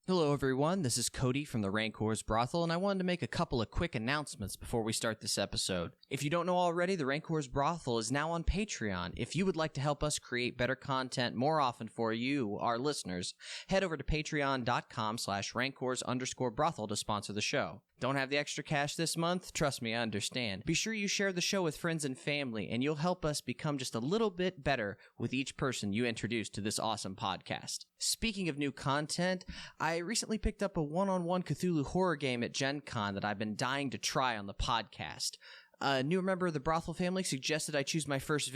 Hello everyone, this is Cody from the Rancor's Brothel, and I wanted to make a couple of quick announcements before we start this episode. If you don't know already, the Rancor's Brothel is now on Patreon. If you would like to help us create better content more often for you, our listeners, head over to patreon.com/rancors_brothel to sponsor the show. Don't have the extra cash this month? Trust me, I understand. Be sure you share the show with friends and family, and you'll help us become just a little bit better with each person you introduce to this awesome podcast. Speaking of new content, I recently picked up a one-on-one Cthulhu horror game at Gen Con that I've been dying to try on the podcast. A new member of the Brothel family suggested I choose my first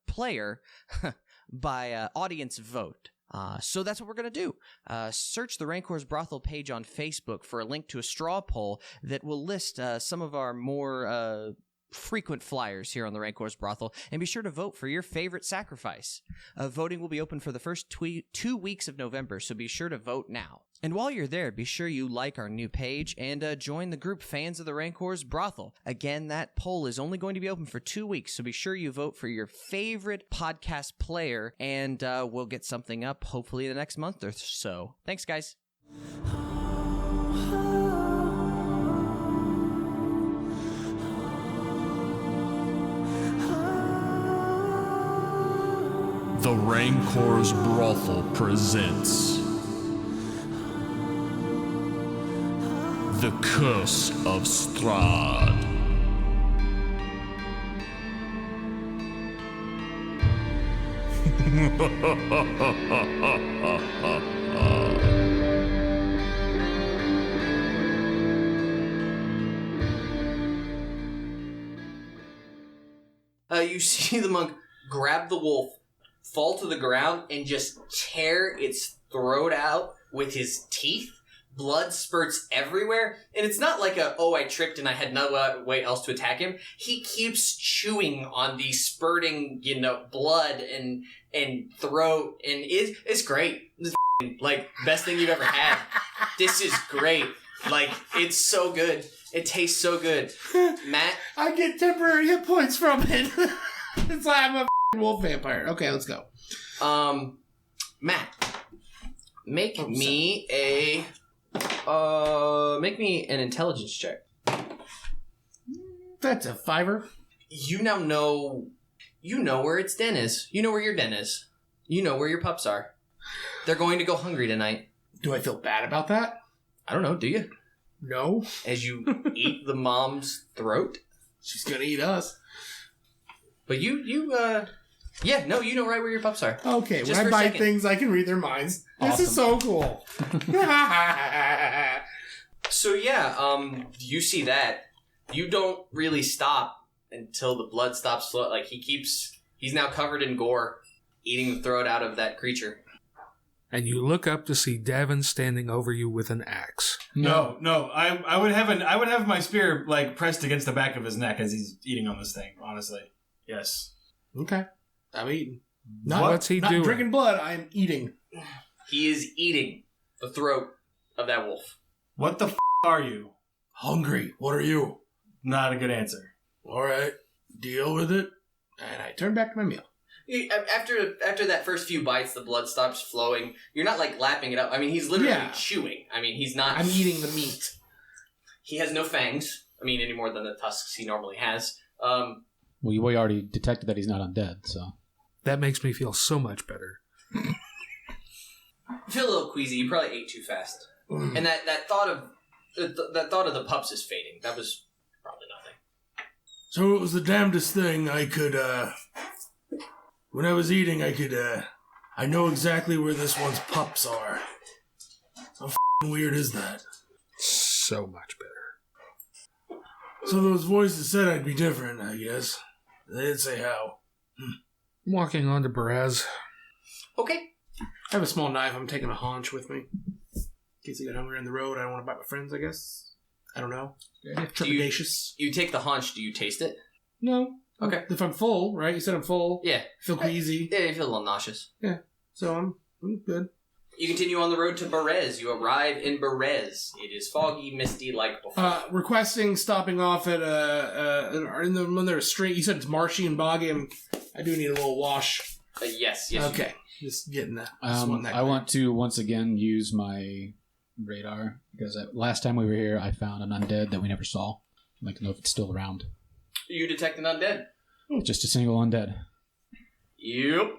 player by audience vote. So that's what we're going to do. Search the Rancor's Brothel page on Facebook for a link to a straw poll that will list some of our more frequent flyers here on the Rancor's Brothel, and be sure to vote for your favorite sacrifice. Voting will be open for the first 2 weeks of November, so be sure to vote now. And while you're there, be sure you like our new page and join the group Fans of the Rancor's Brothel. Again, that poll is only going to be open for 2 weeks, so be sure you vote for your favorite podcast player, and we'll get something up hopefully the next month or so. Thanks, guys. The Rancor's Brothel presents The Curse of Strahd. You see the monk grab the wolf, fall to the ground, and just tear its throat out with his teeth. Blood spurts everywhere, and it's not like I tripped and I had no way else to attack him. He keeps chewing on the spurting, blood and throat, and it's great. This is best thing you've ever had. This is great. It's so good. It tastes so good. Matt? I get temporary hit points from it. It's like I'm a wolf vampire. Okay, let's go. Matt, make me an intelligence check. That's a 5. You now know where its den is. You know where your den is. You know where your pups are. They're going to go hungry tonight. Do I feel bad about that? I don't know, do you? No. As you eat the mom's throat? She's gonna eat us. But you know right where your pups are. Okay, Just when I buy things, I can read their minds. This is so cool. So you see that. You don't really stop until the blood stops flowing. He's now covered in gore, eating the throat out of that creature. And you look up to see Davun standing over you with an axe. No. I would have my spear pressed against the back of his neck as he's eating on this thing. Honestly, yes. Okay, I'm eating. What's he doing? Not drinking blood. I'm eating. He is eating the throat of that wolf. What the are you? Hungry. What are you? Not a good answer. All right, deal with it. And I turn back to my meal. After that first few bites, the blood stops flowing. You're not lapping it up. I mean, he's literally chewing. I mean, he's not. I'm eating the meat. He has no fangs. I mean, any more than the tusks he normally has. Well, we already detected that he's not undead, so that makes me feel so much better. I feel a little queasy. You probably ate too fast, and that thought of the pups is fading. That was probably nothing. So it was the damnedest thing I could. When I was eating, I know exactly where this one's pups are. How weird is that? So much better. So those voices said I'd be different, I guess. They didn't say how. Walking on to Braz. Okay. I have a small knife. I'm taking a haunch with me. In case I get hungry on the road, I don't want to bite my friends, I guess. I don't know. Trepidatious. You take the haunch, do you taste it? No. Okay. If I'm full, right? You said I'm full. Yeah. Feel queasy. Yeah, you feel a little nauseous. Yeah. So I'm good. You continue on the road to Berez. You arrive in Berez. It is foggy, misty like before. Requesting stopping off at when they're straight. You said it's marshy and boggy. I do need a little wash. Yes. Okay. Just getting that. I want to once again use my radar because last time we were here, I found an undead that we never saw. I'd like to know if it's still around. You detect an undead. Just a single undead. Yep.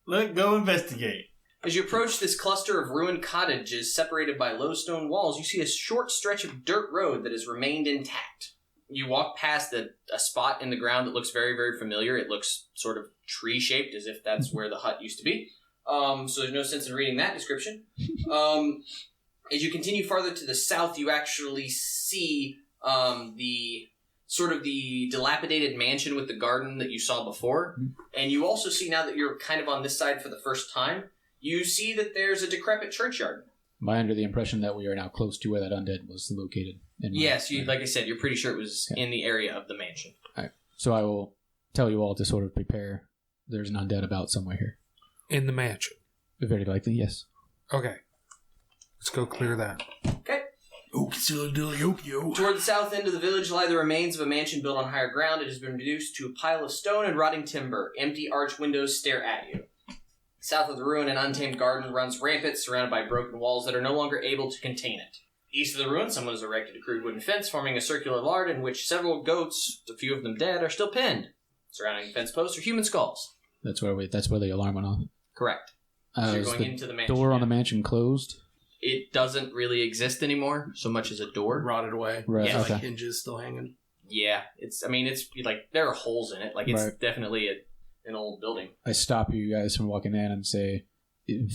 Let's go investigate. As you approach this cluster of ruined cottages separated by low stone walls, you see a short stretch of dirt road that has remained intact. You walk past a spot in the ground that looks very, very familiar. It looks sort of tree-shaped, as if that's where the hut used to be. So there's no sense in reading that description. As you continue farther to the south, you actually see the dilapidated mansion with the garden that you saw before. And you also see, now that you're kind of on this side for the first time, you see that there's a decrepit churchyard. Am I under the impression that we are now close to where that undead was located? Yes, like I said, you're pretty sure it was in the area of the mansion. All right. So I will tell you all to sort of prepare. There's an undead about somewhere here. In the mansion. Very likely, yes. Okay. Let's go clear that. Okay. Toward the south end of the village lie the remains of a mansion built on higher ground. It has been reduced to a pile of stone and rotting timber. Empty arch windows stare at you. South of the ruin, an untamed garden runs rampant, surrounded by broken walls that are no longer able to contain it. East of the ruin, someone has erected a crude wooden fence forming a circular yard in which several goats, a few of them dead, are still pinned. Surrounding the fence posts are human skulls. That's where the alarm went off. Correct. So you're Is going the into the mansion. door on now. the mansion closed? It doesn't really exist anymore, so much as a door. Rotted away. Right, Yeah, okay. Like hinges still hanging. Yeah, it's like there are holes in it. Like it's Right. definitely an old building. I stop you guys from walking in and say, if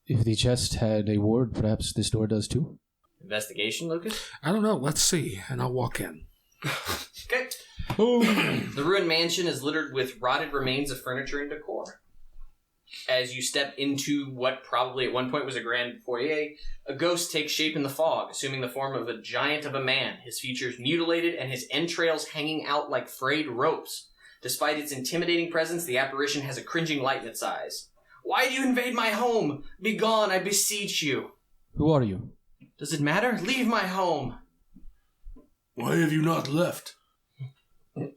the chest had a ward, perhaps this door does too? Investigation, Lucas? I don't know. Let's see. And I'll walk in. Okay. The ruined mansion is littered with rotted remains of furniture and decor. As you step into what probably at one point was a grand foyer, a ghost takes shape in the fog, assuming the form of a giant of a man, his features mutilated and his entrails hanging out like frayed ropes. Despite its intimidating presence, the apparition has a cringing light in its eyes. Why do you invade my home? Begone, I beseech you. Who are you? Does it matter? Leave my home. Why have you not left? Do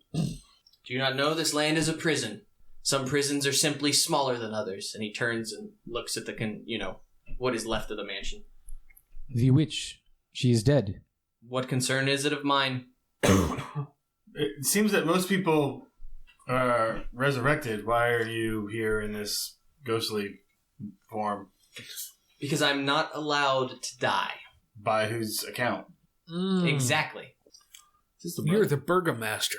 you not know this land is a prison? Some prisons are simply smaller than others. And he turns and looks at what is left of the mansion. The witch. She is dead. What concern is it of mine? It seems that most people are resurrected. Why are you here in this ghostly form? Because I'm not allowed to die. By whose account? Exactly. You're the burgomaster.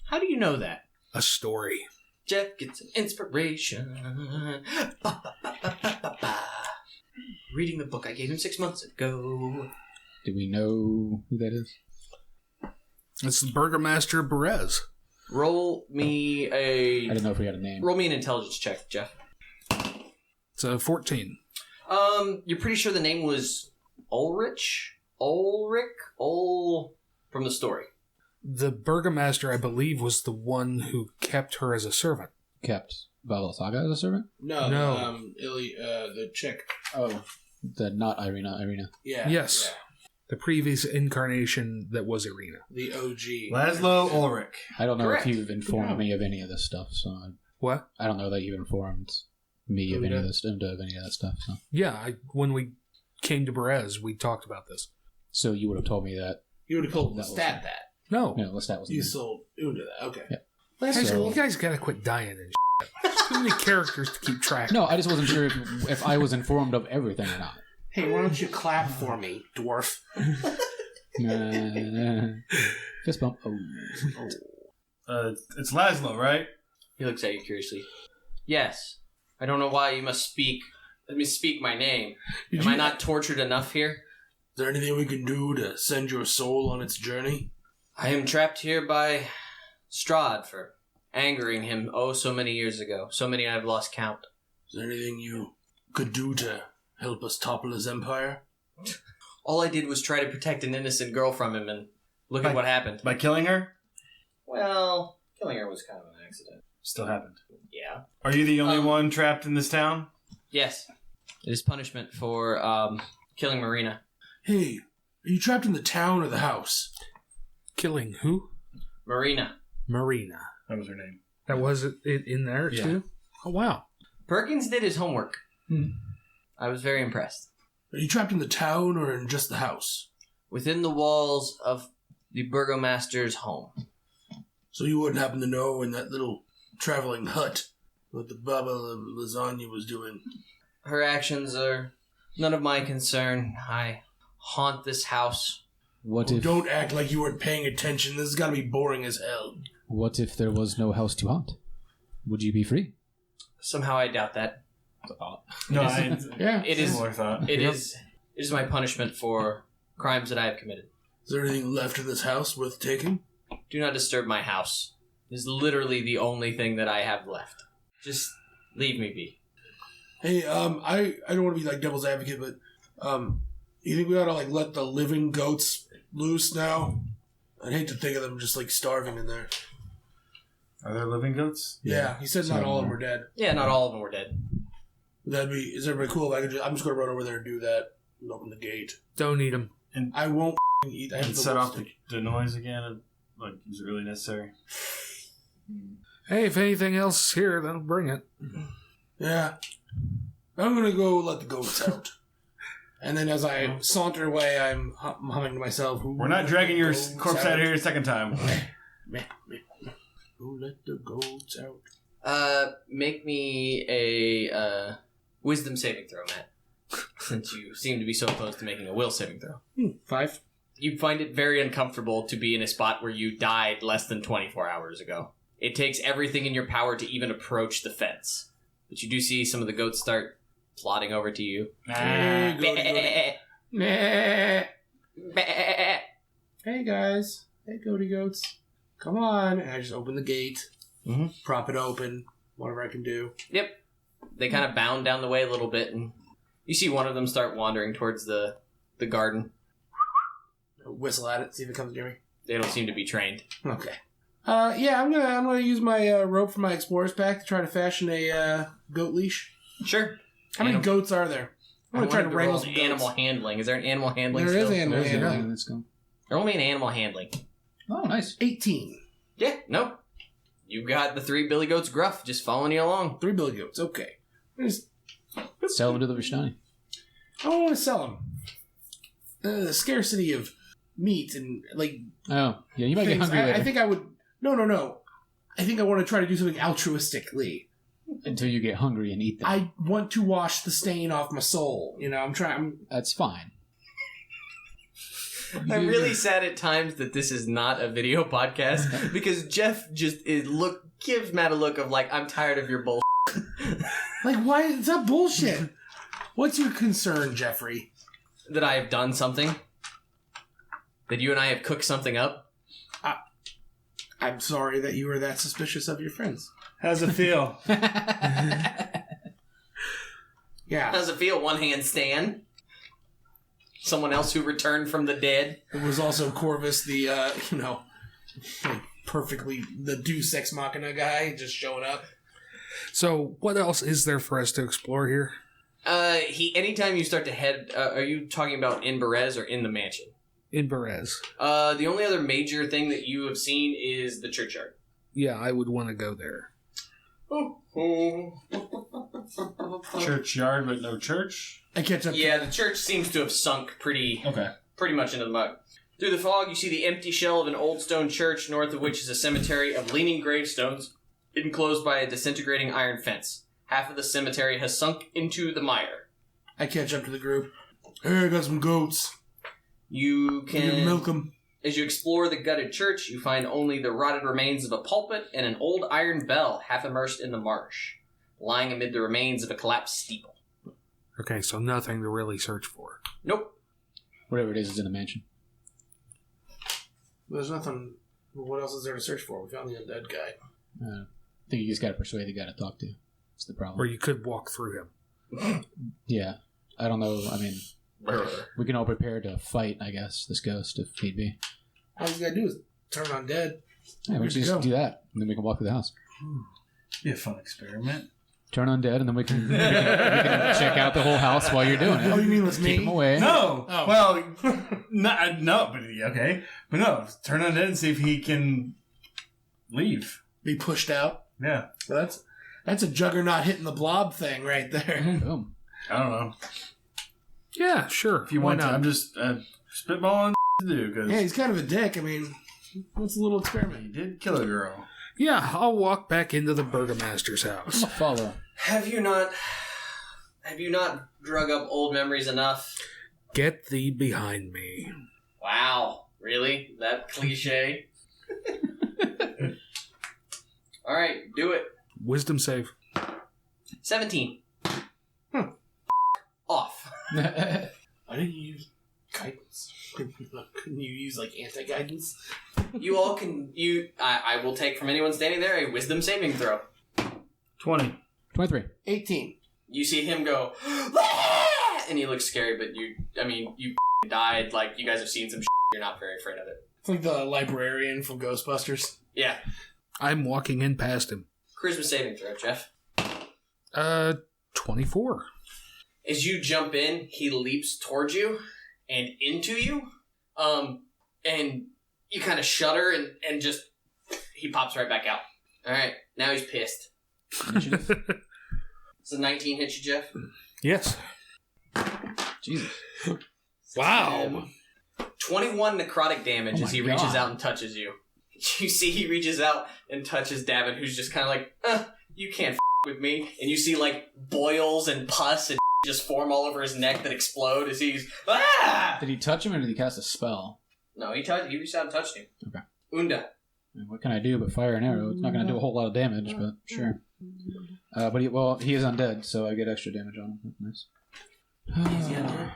How do you know that? A story. Jeff gets an inspiration. Ba, ba, ba, ba, ba, ba. Reading the book I gave him 6 months ago. Do we know who that is? It's the burgomaster Perez. Roll me I didn't know if we had a name. Roll me an intelligence check, Jeff. It's a 14. You're pretty sure the name was Ulrich from the story. The burgomaster, I believe, was the one who kept her as a servant. Kept Valasaga as a servant? No. The chick. Oh, not Irina. Yeah. Yes. Yeah. The previous incarnation that was Irina. The OG. Laszlo Ulrich. I don't know Correct. if you've informed me of any of this stuff, so What? I don't know that you've informed me of any of this, of any of that stuff. So. Yeah, when we came to Perez, we talked about this. So you would have told me that. You would have told That was Lestat it. that. No. No, Lestat was. You sold Unda that. Okay. Yeah. You guys gotta quit dying and shit. There's too many characters to keep track of. No, I just wasn't sure if I was informed of everything or not. Hey, why don't you clap for me, dwarf? Fist bump. Oh. It's Laszlo, right? He looks at you curiously. Yes. I don't know why you must speak. Let me speak my name. Am I not tortured enough here? Is there anything we can do to send your soul on its journey? I am trapped here by Strahd for angering him so many years ago. So many I've lost count. Is there anything you could do to help us topple his empire? All I did was try to protect an innocent girl from him, and look at what happened. By killing her? Well, killing her was kind of an accident. Still happened. Yeah. Are you the only one trapped in this town? Yes. It is punishment for killing Marina. Hey, are you trapped in the town or the house? Killing who? Marina. Marina. That was her name. That was it in there too? Oh, wow. Perkins did his homework. I was very impressed. Are you trapped in the town or in just the house? Within the walls of the burgomaster's home. So you wouldn't happen to know in that little traveling hut what the Baba Lasagna was doing? Her actions are none of my concern. I haunt this house. What if Don't act like you weren't paying attention. This has got to be boring as hell. What if there was no house to haunt? Would you be free? Somehow I doubt that. No, Yeah. It is. similar thought. It is my punishment for crimes that I have committed. Is there anything left in this house worth taking? Do not disturb my house. It is literally the only thing that I have left. Just leave me be. Hey, I don't want to be like devil's advocate, but you think we ought to like let the living goats loose now? I'd hate to think of them just like starving in there. Are there living goats? Yeah, he said not all of them were dead. Yeah, not all of them were dead. Is everybody cool if I could I'm just gonna run over there and do that and open the gate. Don't eat them. I won't eat. I have And the set off worst- the noise again? Like, is it really necessary? Hey, if anything else is here, then bring it. Yeah. I'm gonna go let the goats out. And then as I saunter away, I'm humming to myself. We're not dragging your corpse out here a second time. Meh. Who let the goats out? Make me a wisdom saving throw, Matt. Since you seem to be so opposed to making a will saving throw. 5. You find it very uncomfortable to be in a spot where you died less than 24 hours ago. It takes everything in your power to even approach the fence. But you do see some of the goats start plodding over to you. Hey, goaty. Meh. Hey guys. Hey goaty goats. Come on. And I just open the gate. Prop it open. Whatever I can do. Yep. They kind of bound down the way a little bit, and you see one of them start wandering towards the garden. Whistle at it. See if it comes near me. They don't seem to be trained. Okay. Yeah, I'm gonna use my rope from my explorer's pack to try to fashion a goat leash. Sure. How many goats are there? I'm gonna try to wrangle roll some animal goats. handling. Is there an animal handling There is skill? animal handling. Let's go. Roll me an animal handling. Oh, nice. 18. Yeah, no. You got the 3 billy goats gruff just following you along. 3 billy goats. Okay. Sell them to the Vishnani. I don't want to sell them. The scarcity of meat and like Oh, yeah, you might get things. hungry later. I think I would. No. I think I want to try to do something altruistically. Until you get hungry and eat them. I want to wash the stain off my soul. You know, I'm trying. That's fine. I'm really sad at times that this is not a video podcast because Jeff just gives Matt a look of like, I'm tired of your bull. Like, why? It's not bullshit. What's your concern, Jeffrey? That I have done something. That you and I have cooked something up. I'm sorry that you were that suspicious of your friends. How's it feel? Yeah. How does it feel? One hand stand. Someone else who returned from the dead. It was also Corvus, the, like perfectly, the Deus Ex Machina guy just showing up. So, what else is there for us to explore here? Anytime you start to head, are you talking about in Berez or in the mansion? In Berez. The only other major thing that you have seen is the churchyard. Yeah, I would want to go there. Churchyard, but no church? I catch up. Yeah, the church seems to have sunk pretty much into the mud. Through the fog, you see the empty shell of an old stone church, north of which is a cemetery of leaning gravestones, enclosed by a disintegrating iron fence. Half of the cemetery has sunk into the mire. I catch up to the group. Hey, I got some goats. You Can you can... milk them? As you explore the gutted church, you find only the rotted remains of a pulpit and an old iron bell half immersed in the marsh, lying amid the remains of a collapsed steeple. Okay, so nothing to really search for. Nope. Whatever it is in the mansion. There's nothing. What else is there to search for? We found the undead guy. I think you just gotta persuade the guy to talk to. That's the problem. Or you could walk through him. Yeah. I don't know. I mean, we can all prepare to fight, I guess, this ghost if need be. All he's got to do is turn undead. Yeah, we Good to can just go. do that, and then we can walk through the house. Be a fun experiment. Turn undead, and then we can check out the whole house while you're doing it. Oh, you mean with me? Keep them away. No! Oh. Well, no, but okay. But no, turn on it and see if he can leave. Be pushed out. Yeah. That's a juggernaut hitting the blob thing right there. Boom. I don't know. Yeah, sure. If you Why want not? to. I'm just spitballing to do, because Yeah, he's kind of a dick. I mean, what's a little experiment? he did kill a girl. Yeah, I'll walk back into the burgomaster's house. I'll follow. Have you not drug up old memories enough? Get thee behind me. Wow, really? That cliche? All right, do it. Wisdom save. 17. Off. Why didn't you use guidance? Couldn't you use, like, anti-guidance? You all can... I will take from anyone standing there a wisdom saving throw. 20. 23. 18. You see him go... "Ah!" And he looks scary, but you died. Like, you guys have seen some shit. You're not very afraid of it. It's like the librarian from Ghostbusters. Yeah. I'm walking in past him. Charisma saving throw, Jeff. 24. As you jump in, he leaps towards you and into you. And you kind of shudder and just... He pops right back out. Alright, now he's pissed. Does a 19 hit you, Jeff? Yes. Jesus. Wow. 21 necrotic damage Oh as he my reaches God. out and touches you. You see he reaches out and touches Davun, who's just kind of like, you can't with me. And you see, like, boils and pus and just form all over his neck that explode as he's, ah! Did he touch him or did he cast a spell? No, he reached out and touched him. Okay. Unda. What can I do but fire an arrow? It's not going to do a whole lot of damage, but sure. But he is undead, so I get extra damage on him. That's nice. Is he undead?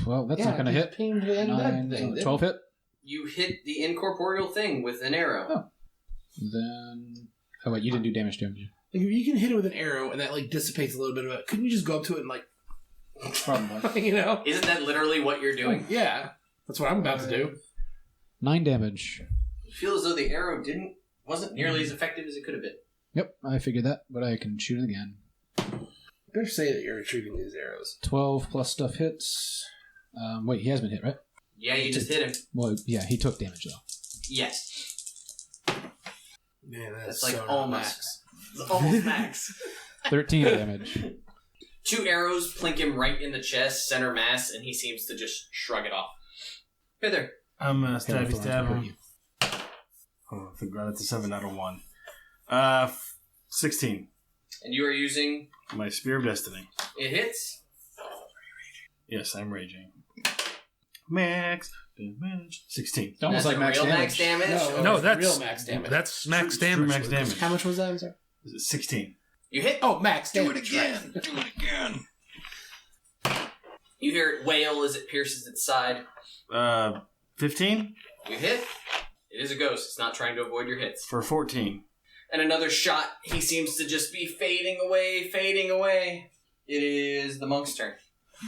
Well, that's not going to hit. 9, 12 hit. You hit the incorporeal thing with an arrow. Oh. Then... Oh, wait, you didn't do damage to him, did you? Like, if you can hit it with an arrow and that, like, dissipates a little bit of it, couldn't you just go up to it and, like... Probably. you know? Isn't that literally what you're doing? Yeah. That's what I'm about to do. 9 damage. You feel as though the arrow wasn't nearly as effective as it could have been. Yep, I figured that, but I can shoot it again. Better say that you're retrieving these arrows. 12 plus stuff hits. Wait, he has been hit, right? Yeah, you just hit him. Well, yeah, he took damage, though. Yes. Man, That's that's like so almost. max. Almost max. 13 damage. 2 arrows plink him right in the chest, center mass, and he seems to just shrug it off. Pithur. I'm Hail of stab thorns hurt him. you. Oh, I forgot it's a 7 out of 1. 16. And you are using... My Spear of Destiny. It hits. Yes, I'm raging. Max damage. 16. It's almost That's like a max real damage. max damage? No, that's real max damage. That's max True damage. max damage. How much was that? I'm sorry. Is it 16? You hit. Oh, max damage. Do it again. You hear it wail as it pierces its side. 15 You hit. It is a ghost. It's not trying to avoid your hits. for 14. And another shot. He seems to just be fading away, fading away. It is the monk's turn.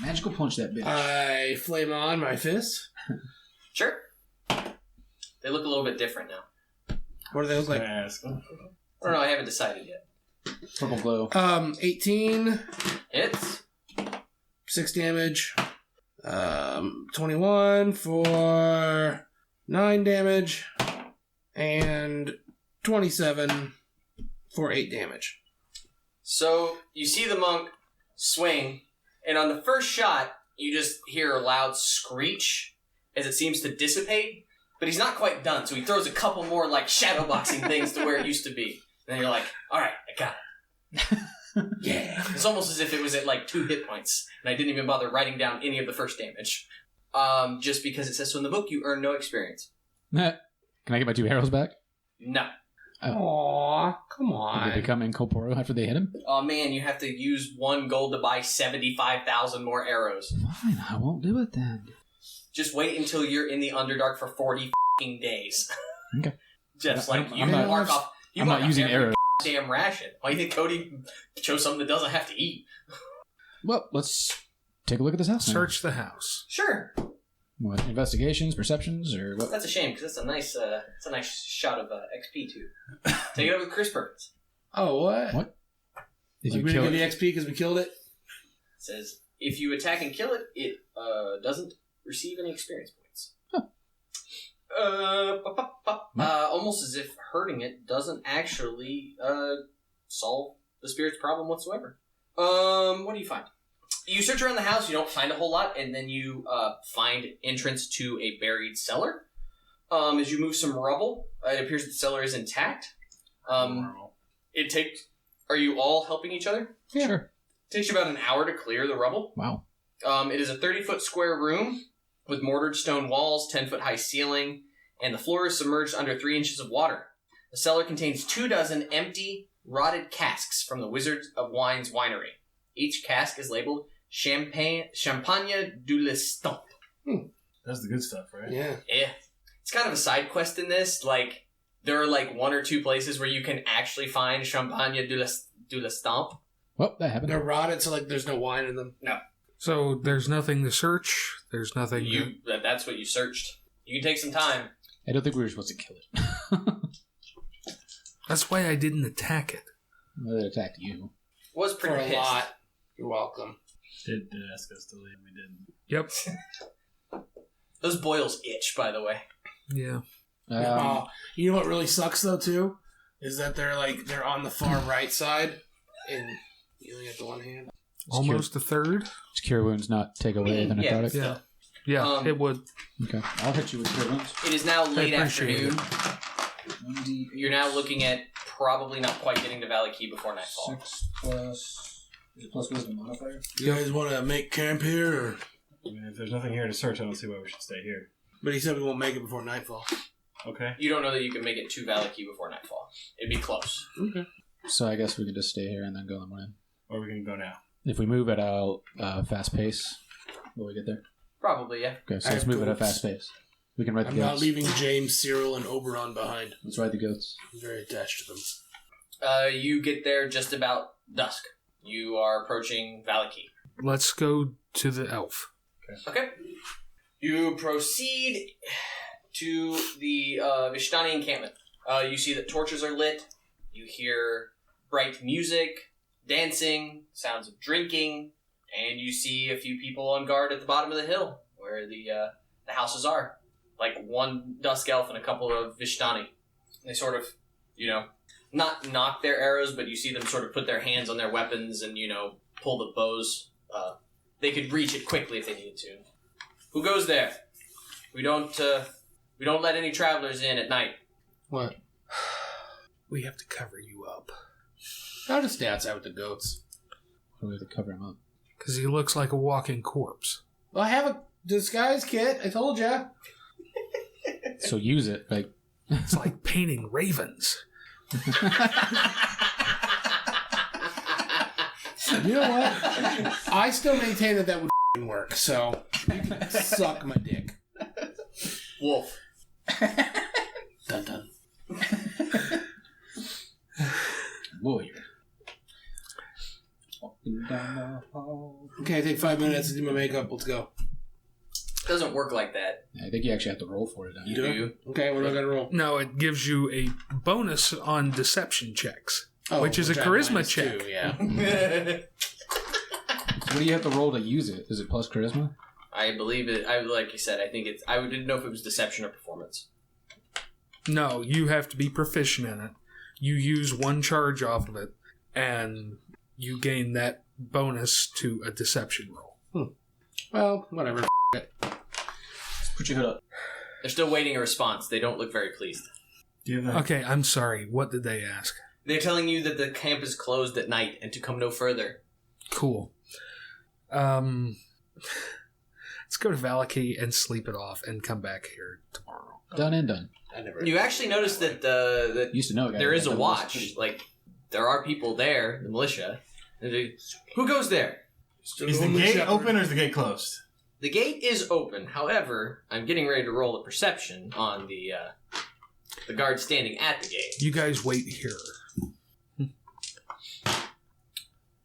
Magical punch that bitch. I flame on my fist. Sure. They look a little bit different now. What do they look like? Or no, I haven't decided yet. Purple glow. 18, Hits. 6 damage. 21 for 9 damage. And 27 for 8 damage. So you see the monk swing, and on the first shot, you just hear a loud screech as it seems to dissipate. But he's not quite done, so he throws a couple more like shadowboxing things to where it used to be. And then you're like, all right, I got it. Yeah. It's almost as if it was at like 2 hit points, and I didn't even bother writing down any of the first damage. Just because it says so in the book, you earn no experience. Can I get my 2 arrows back? No. Aww, come Did on. they become incorporeal after they hit him? Oh man, you have to use 1 gold to buy 75,000 more arrows. Fine, I won't do it then. Just wait until you're in the Underdark for 40 f***ing days. Okay. Just like, you I'm not- mark off... You I'm mark not off using every arrows. damn ration. Why do you think Cody chose something that doesn't have to eat? Well, let's take a look at this house now. Search the house. Sure. What, investigations, perceptions, or what? That's a shame, because that's a nice shot of XP, too. Take it over with Chris Burns. Oh, what? What? Did Like, you we kill didn't it? get the XP because we killed it? It says, if you attack and kill it, it doesn't receive any experience points. Almost as if hurting it doesn't actually solve the spirit's problem whatsoever. What do you find? You search around the house, you don't find a whole lot, and then you find entrance to a buried cellar. As you move some rubble, it appears that the cellar is intact. It takes... Are you all helping each other? Yeah. Sure. It takes you about an hour to clear the rubble. Wow. It is a 30-foot square room with mortared stone walls, 10-foot high ceiling, and the floor is submerged under 3 inches of water. The cellar contains 24 empty, rotted casks from the Wizards of Wine's winery. Each cask is labeled Champagne du l'Estampe. That's the good stuff, right? Yeah. Yeah. It's kind of a side quest in this. Like, there are like 1 or 2 places where you can actually find Champagne du l'Estampe. Well, that happened. They're rotted, so like there's no wine in them. No. So there's nothing to search. There's nothing. That's what you searched. You can take some time. I don't think we were supposed to kill it. That's why I didn't attack it. Well, it attacked you. Was pretty For a pissed. lot. You're welcome. Did ask us to leave. We didn't. Yep. Those boils itch, by the way. Yeah. You know what really sucks though too, is that they're on the far right side, and you only have the one hand. Almost a third. Does Cure Wounds not take away the necrotic? Yeah. Yeah, it would. Okay. I'll hit you with Cure Wounds. It is now late appreciate afternoon. You're now looking at probably not quite getting to Valley Key before nightfall. 6 plus... Is it plus wisdom modifier? You guys want to make camp here, or? I mean, if there's nothing here to search, I don't see why we should stay here. But he said we won't make it before nightfall. Okay. You don't know that you can make it to Valley Key before nightfall. It'd be close. Okay. So I guess we can just stay here and then go in the morning. Or we can go now. If we move at a fast pace, will we get there? Probably, yeah. Okay, so I let's have move at a goats. fast pace. We can ride the I'm not goats. leaving James, Cyril, and Oberon behind. Let's ride the goats. I'm very attached to them. You get there just about dusk. You are approaching Valley Key. Let's go to the elf. Okay. You proceed to the Vishtani encampment. You see that torches are lit. You hear bright music, dancing, sounds of drinking, and you see a few people on guard at the bottom of the hill where the houses are. Like one dusk elf and a couple of Vishtani. They sort of, not knock their arrows, but you see them sort of put their hands on their weapons and, pull the bows. They could reach it quickly if they needed to. Who goes there? We don't let any travelers in at night. What? We have to cover you up. I'll just stay outside with the goats. Why do we have to cover him up? Because he looks like a walking corpse. Well, I have a disguise kit. I told ya. So use it. Like, It's like painting ravens. You know what? I still maintain that would work, so you can suck my dick. Wolf. Dun dun. warrior. Walking down the hall. Okay, I take 5 minutes to do my makeup. Let's go. Doesn't work like that. I think you actually have to roll for it. Don't you? You do? Okay, what do I gotta roll? No, it gives you a bonus on deception checks, Oh, which is a I have charisma minus check. 2, yeah. What do you have to roll to use it? Is it plus charisma? I believe it. Like you said, I think it's. I didn't know if it was deception or performance. No, you have to be proficient in it. You use one charge off of it, and you gain that bonus to a deception roll. Well, whatever. Put your hood up. They're still waiting a response. They don't look very pleased. Do you have that? Okay, I'm sorry. What did they ask? They're telling you that the camp is closed at night and to come no further. Cool. Let's go to Valaki and sleep it off and come back here tomorrow. Done and done. I never. You actually notice that that Used to know a guy there that is a had watch. Like, there are people there, the militia. And who goes there? Is the gate open or is the gate closed? The gate is open. However, I'm getting ready to roll a perception on the guard standing at the gate. You guys wait here.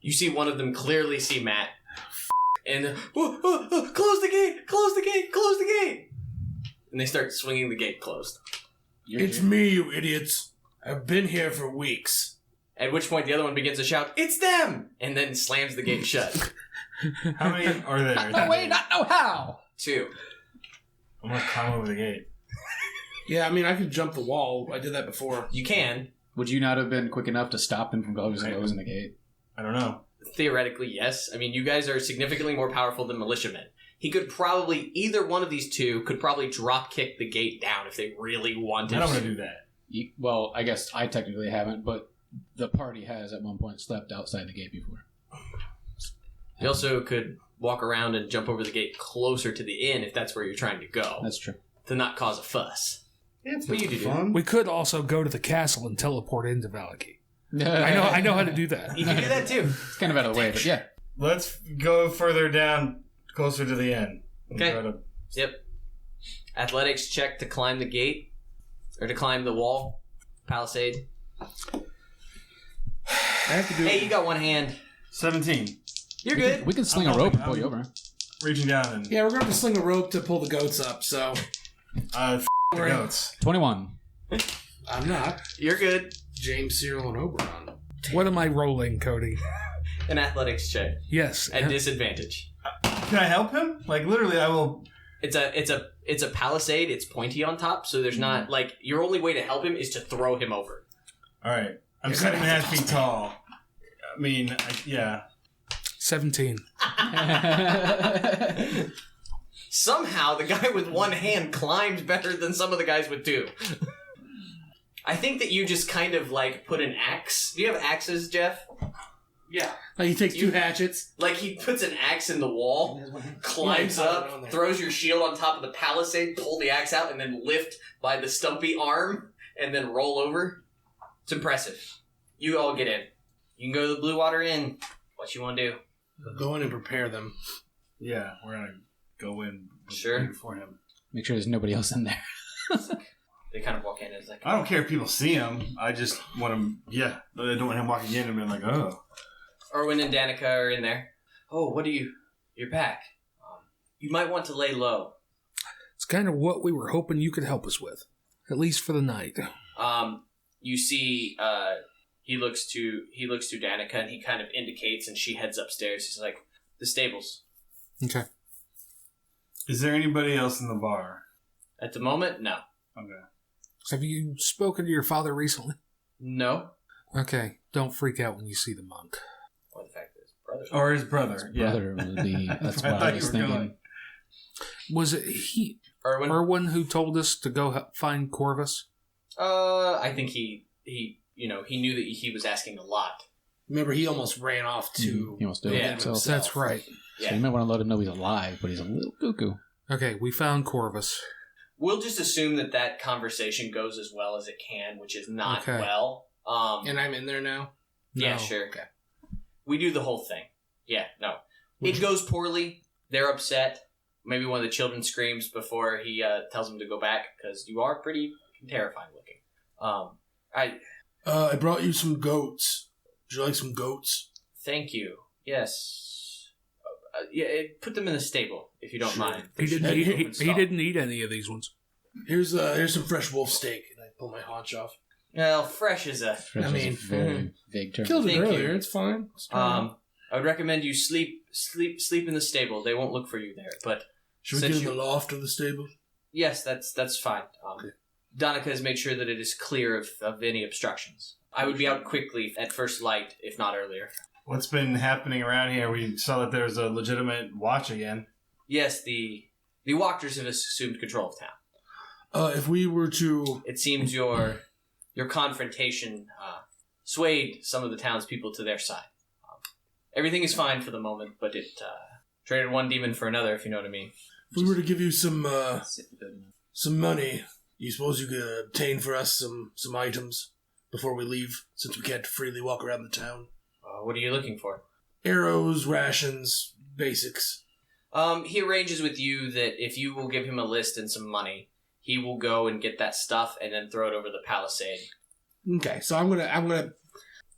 You see one of them clearly see Matt. And, close the gate! Close the gate! Close the gate! And they start swinging the gate closed. It's me, you idiots. I've been here for weeks. At which point the other one begins to shout, "It's them!" And then slams the gate shut. How many are there? No way, not know how! 2. I'm gonna climb over the gate. Yeah, I mean, I could jump the wall. I did that before. You can. Would you not have been quick enough to stop them from closing the gate? I don't know. Theoretically, yes. I mean, you guys are significantly more powerful than militiamen. He could probably, either one of these two could probably drop kick the gate down if they really wanted to. I don't want to do that. Well, I guess I technically haven't, but the party has at one point slept outside the gate before. You also could walk around and jump over the gate closer to the inn if that's where you're trying to go. That's true. To not cause a fuss. Yeah, it's What you do? fun. We could also go to the castle and teleport into Valaki. I know how to do that. You can do that too. It's kind of out of the way, but yeah. Let's go further down, closer to the end. Okay. Try to- Yep. Athletics check to climb the gate. Or to climb the wall. Palisade. I have to do Hey, you got one hand. 17. You're good. We can sling I'm a rope helping. and pull you over. Reaching down and Yeah, we're going to have to sling a rope to pull the goats up, so the goats. 21. I'm not. You're good. James, Cyril, and Oberon. What am I rolling, Cody? An athletics check. Yes. At disadvantage. Can I help him? Like, literally, I will... It's a palisade. It's pointy on top, so there's not like your only way to help him is to throw him over. All right. I'm You're 7.5 feet tall. I mean, yeah. 17. Somehow the guy with one hand climbs better than some of the guys with two. I think that you just kind of like put an axe. Do you have axes, Jeff? Yeah. Like he takes two hatchets. Like he puts an axe in the wall, climbs Yeah, up, throws your shield on top of the palisade, pull the axe out, and then lift by the stumpy arm, and then roll over. It's impressive. You all get in. You can go to the Blue Water Inn. What you want to do? Go in and prepare them. Yeah, we're going to go in Sure. before him. Make sure there's nobody else in there. They kind of walk in and it's like, I don't care if people see him. I just want him, I don't want him walking in and being like, oh. Erwin and Danica are in there. Oh, what do you... You're back. You might want to lay low. It's kind of what we were hoping you could help us with. At least for the night. You see, he looks to Danica and he kind of indicates and she heads upstairs. He's like, the stables. Okay. Is there anybody else in the bar? At the moment, no. Okay. Have you spoken to your father recently? No. Okay. Don't freak out when you see the monk. Or the fact that his brother. Or his brother. Yeah. Brother would be. That's I what thought I you was were thinking. going. Was it Erwin? who told us to go find Corvus? I think he knew that he was asking a lot. Remember, he almost ran off to... He almost did Yeah. it. So That's right. Yeah. you might want to let him know he's alive, but he's a little cuckoo. Okay, we found Corvus. We'll just assume that conversation goes as well as it can, which is not Okay. well. And I'm in there now? Yeah, No. sure. Okay. We do the whole thing. Yeah, no. It goes poorly. They're upset. Maybe one of the children screams before he tells them to go back, because you are pretty terrifying looking. I brought you some goats. Would you like some goats? Thank you. Yes. Put them in the stable, if you don't Sure. mind. He didn't. They should be He open stall. didn't eat any of these ones. Here's some fresh wolf steak. And I pull my haunch off. Well, fresh is a... Fresh is mean, a very vague term. Killed it Thank earlier. you. It's fine. I would recommend you sleep in the stable. They won't look for you there, but... Should we since get in you- the loft of the stable? Yes, that's fine. Donica has made sure that it is clear of any obstructions. I would be out quickly at first light, if not earlier. What's been happening around here? We saw that there's a legitimate watch again. Yes, the Walkers have assumed control of town. If we were to... It seems your confrontation swayed some of the townspeople to their side. Everything is fine for the moment, but it traded one demon for another, if you know what I mean. If we were to give you some money, you suppose you could obtain for us some items before we leave, since we can't freely walk around the town? What are you looking for? Arrows, rations, basics. He arranges with you that if you will give him a list and some money, he will go and get that stuff and then throw it over the palisade. Okay, so I'm gonna.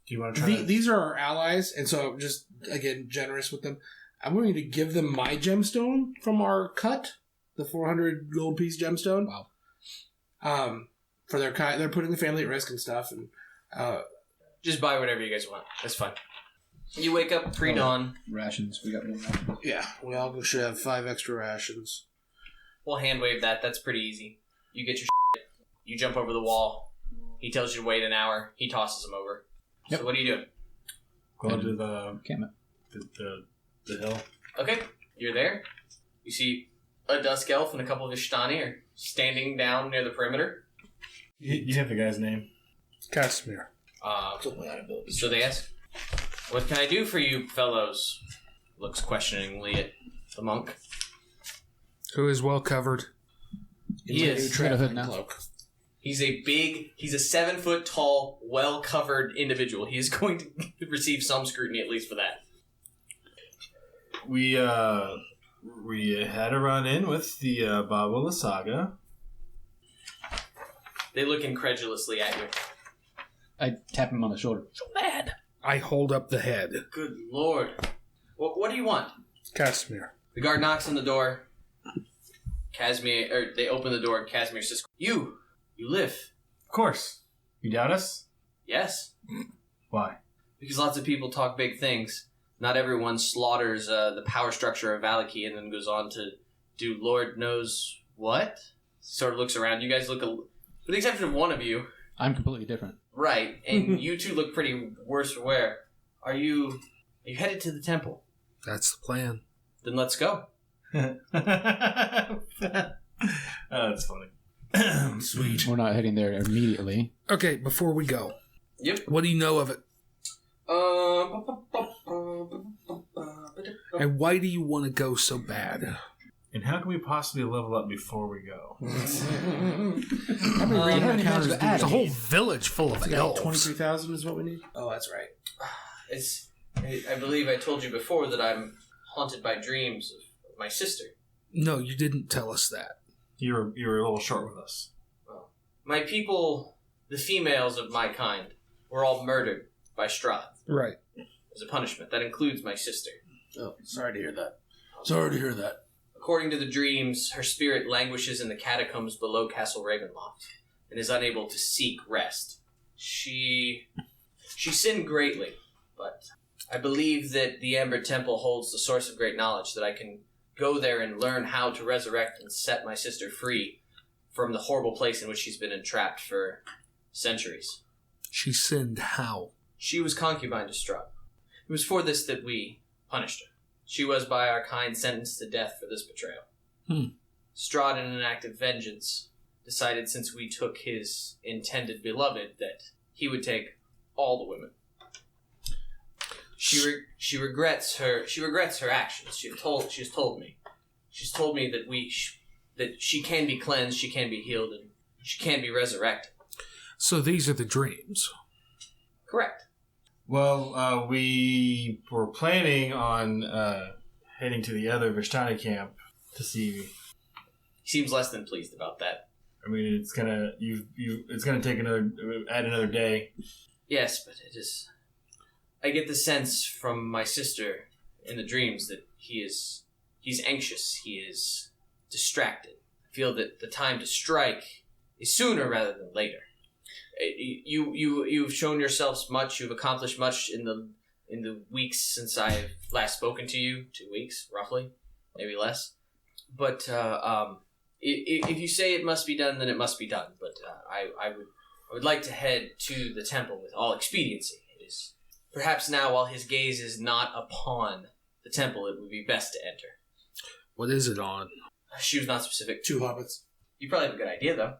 Do you want to try to... These are our allies, and so I'm just again generous with them. I'm going to give them my gemstone from our cut, the 400 gold piece gemstone. Wow. For their they're putting the family at risk and stuff, and Just buy whatever you guys want. That's fine. You wake up pre-dawn. Rations. We got one ration. yeah, we all should have 5 extra rations. We'll hand wave that. That's pretty easy. You get your shit. You jump over the wall. He tells you to wait an hour. He tosses them over. Yep. So what are you doing? Going to the Encampment. the hill. Okay, you're there. You see a Dusk Elf and a couple of Ishtani are standing down near the perimeter. You have the guy's name. Casimir. So they ask, "What can I do for you fellows?" Looks questioningly at the monk. Who is well covered. He is. Got a hood now. Cloak. He's a 7-foot tall, well-covered individual. He is going to receive some scrutiny, at least for that. We had a run-in with the Babola Saga. They look incredulously at you. I tap him on the shoulder. So mad. I hold up the head. Good lord. What do you want? Casimir. The guard knocks on the door. They open the door, and Casimir says, You live. Of course. You doubt us? Yes. Why? Because lots of people talk big things. Not everyone slaughters the power structure of Valaki and then goes on to do Lord knows what. Sort of looks around. You guys look, with the exception of one of you, I'm completely different. right? And you two look pretty worse for wear. Are you headed to the temple? That's the plan. Then let's go. Oh, that's funny. Sweet. We're not heading there immediately. Okay, before we go, Yep. what do you know of it? And why do you want to go so bad? And how can we possibly level up before we go? How many random encounters do we There's a whole need? village full of elves. 23,000 is what we need? Oh, that's right. I believe I told you before that I'm haunted by dreams of my sister. No, you didn't tell us that. You were a little short with us. My people, the females of my kind, were all murdered by Strahd Right. as a punishment. That includes my sister. Oh, sorry to hear that. Sorry to hear that. According to the dreams, her spirit languishes in the catacombs below Castle Ravenloft and is unable to seek rest. She sinned greatly, but I believe that the Amber Temple holds the source of great knowledge, that I can go there and learn how to resurrect and set my sister free from the horrible place in which she's been entrapped for centuries. She sinned how? She was concubine to Strahd. It was for this that we punished her. She was by our kind sentenced to death for this betrayal. Strahd, in an act of vengeance, decided since we took his intended beloved that he would take all the women. She regrets her actions. She's told me. She's told me that that she can be cleansed, she can be healed, and she can be resurrected. So these are the dreams. Correct. Well, we were planning on heading to the other Vishtani camp to see. He seems less than pleased about that. I mean, it's gonna take another day. Yes, but it is. I get the sense from my sister in the dreams that he's anxious. He is distracted. I feel that the time to strike is sooner rather than later. You've shown yourselves much. You've accomplished much in the weeks since I've last spoken to you. 2 weeks, roughly, maybe less. But if you say it must be done, then it must be done. But I would like to head to the temple with all expediency. It is perhaps now, while his gaze is not upon the temple, it would be best to enter. What is it on? She was not specific. 2 hobbits. You probably have a good idea, though.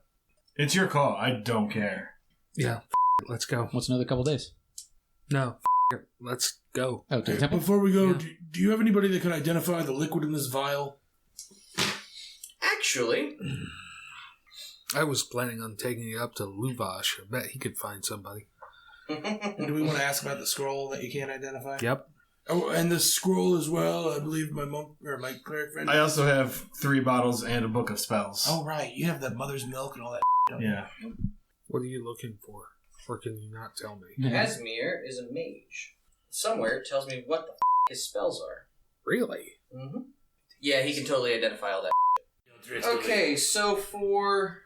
It's your call. I don't care. Yeah, let's go. What's another couple days? No, it. Let's go. Oh, to the temple? Before we go, Yeah. do you have anybody that can identify the liquid in this vial? Actually, I was planning on taking you up to Luvash. I bet he could find somebody. And do we want to ask about the scroll that you can't identify? Yep. Oh, and the scroll as well. I believe my monk or my cleric friend. I also have 3 bottles and a book of spells. Oh, right. You have the mother's milk and all that. Don't you? Yeah. What are you looking for? Or can you not tell me? Casimir is a mage. Somewhere it tells me what the his spells are. Really? Mm-hmm. Yeah, he can totally identify all that. Okay, so for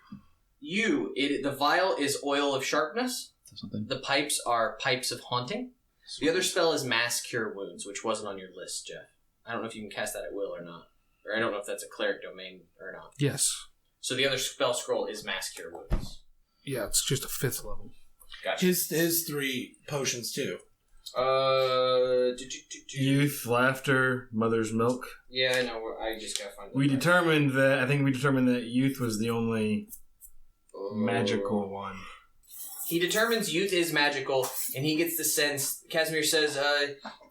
you, the vial is oil of sharpness. Something. The pipes are pipes of haunting. The other spell is mass cure wounds, which wasn't on your list, Jeff. I don't know if you can cast that at will or not. Or I don't know if that's a cleric domain or not. Yes. So the other spell scroll is mass cure wounds. Yeah, it's just a 5th level. Gotcha. His 3 potions, too. Youth, laughter, mother's milk. Yeah, I know. I just gotta find. We determined that youth was the only magical one. He determines youth is magical, and he gets the sense. Casimir says,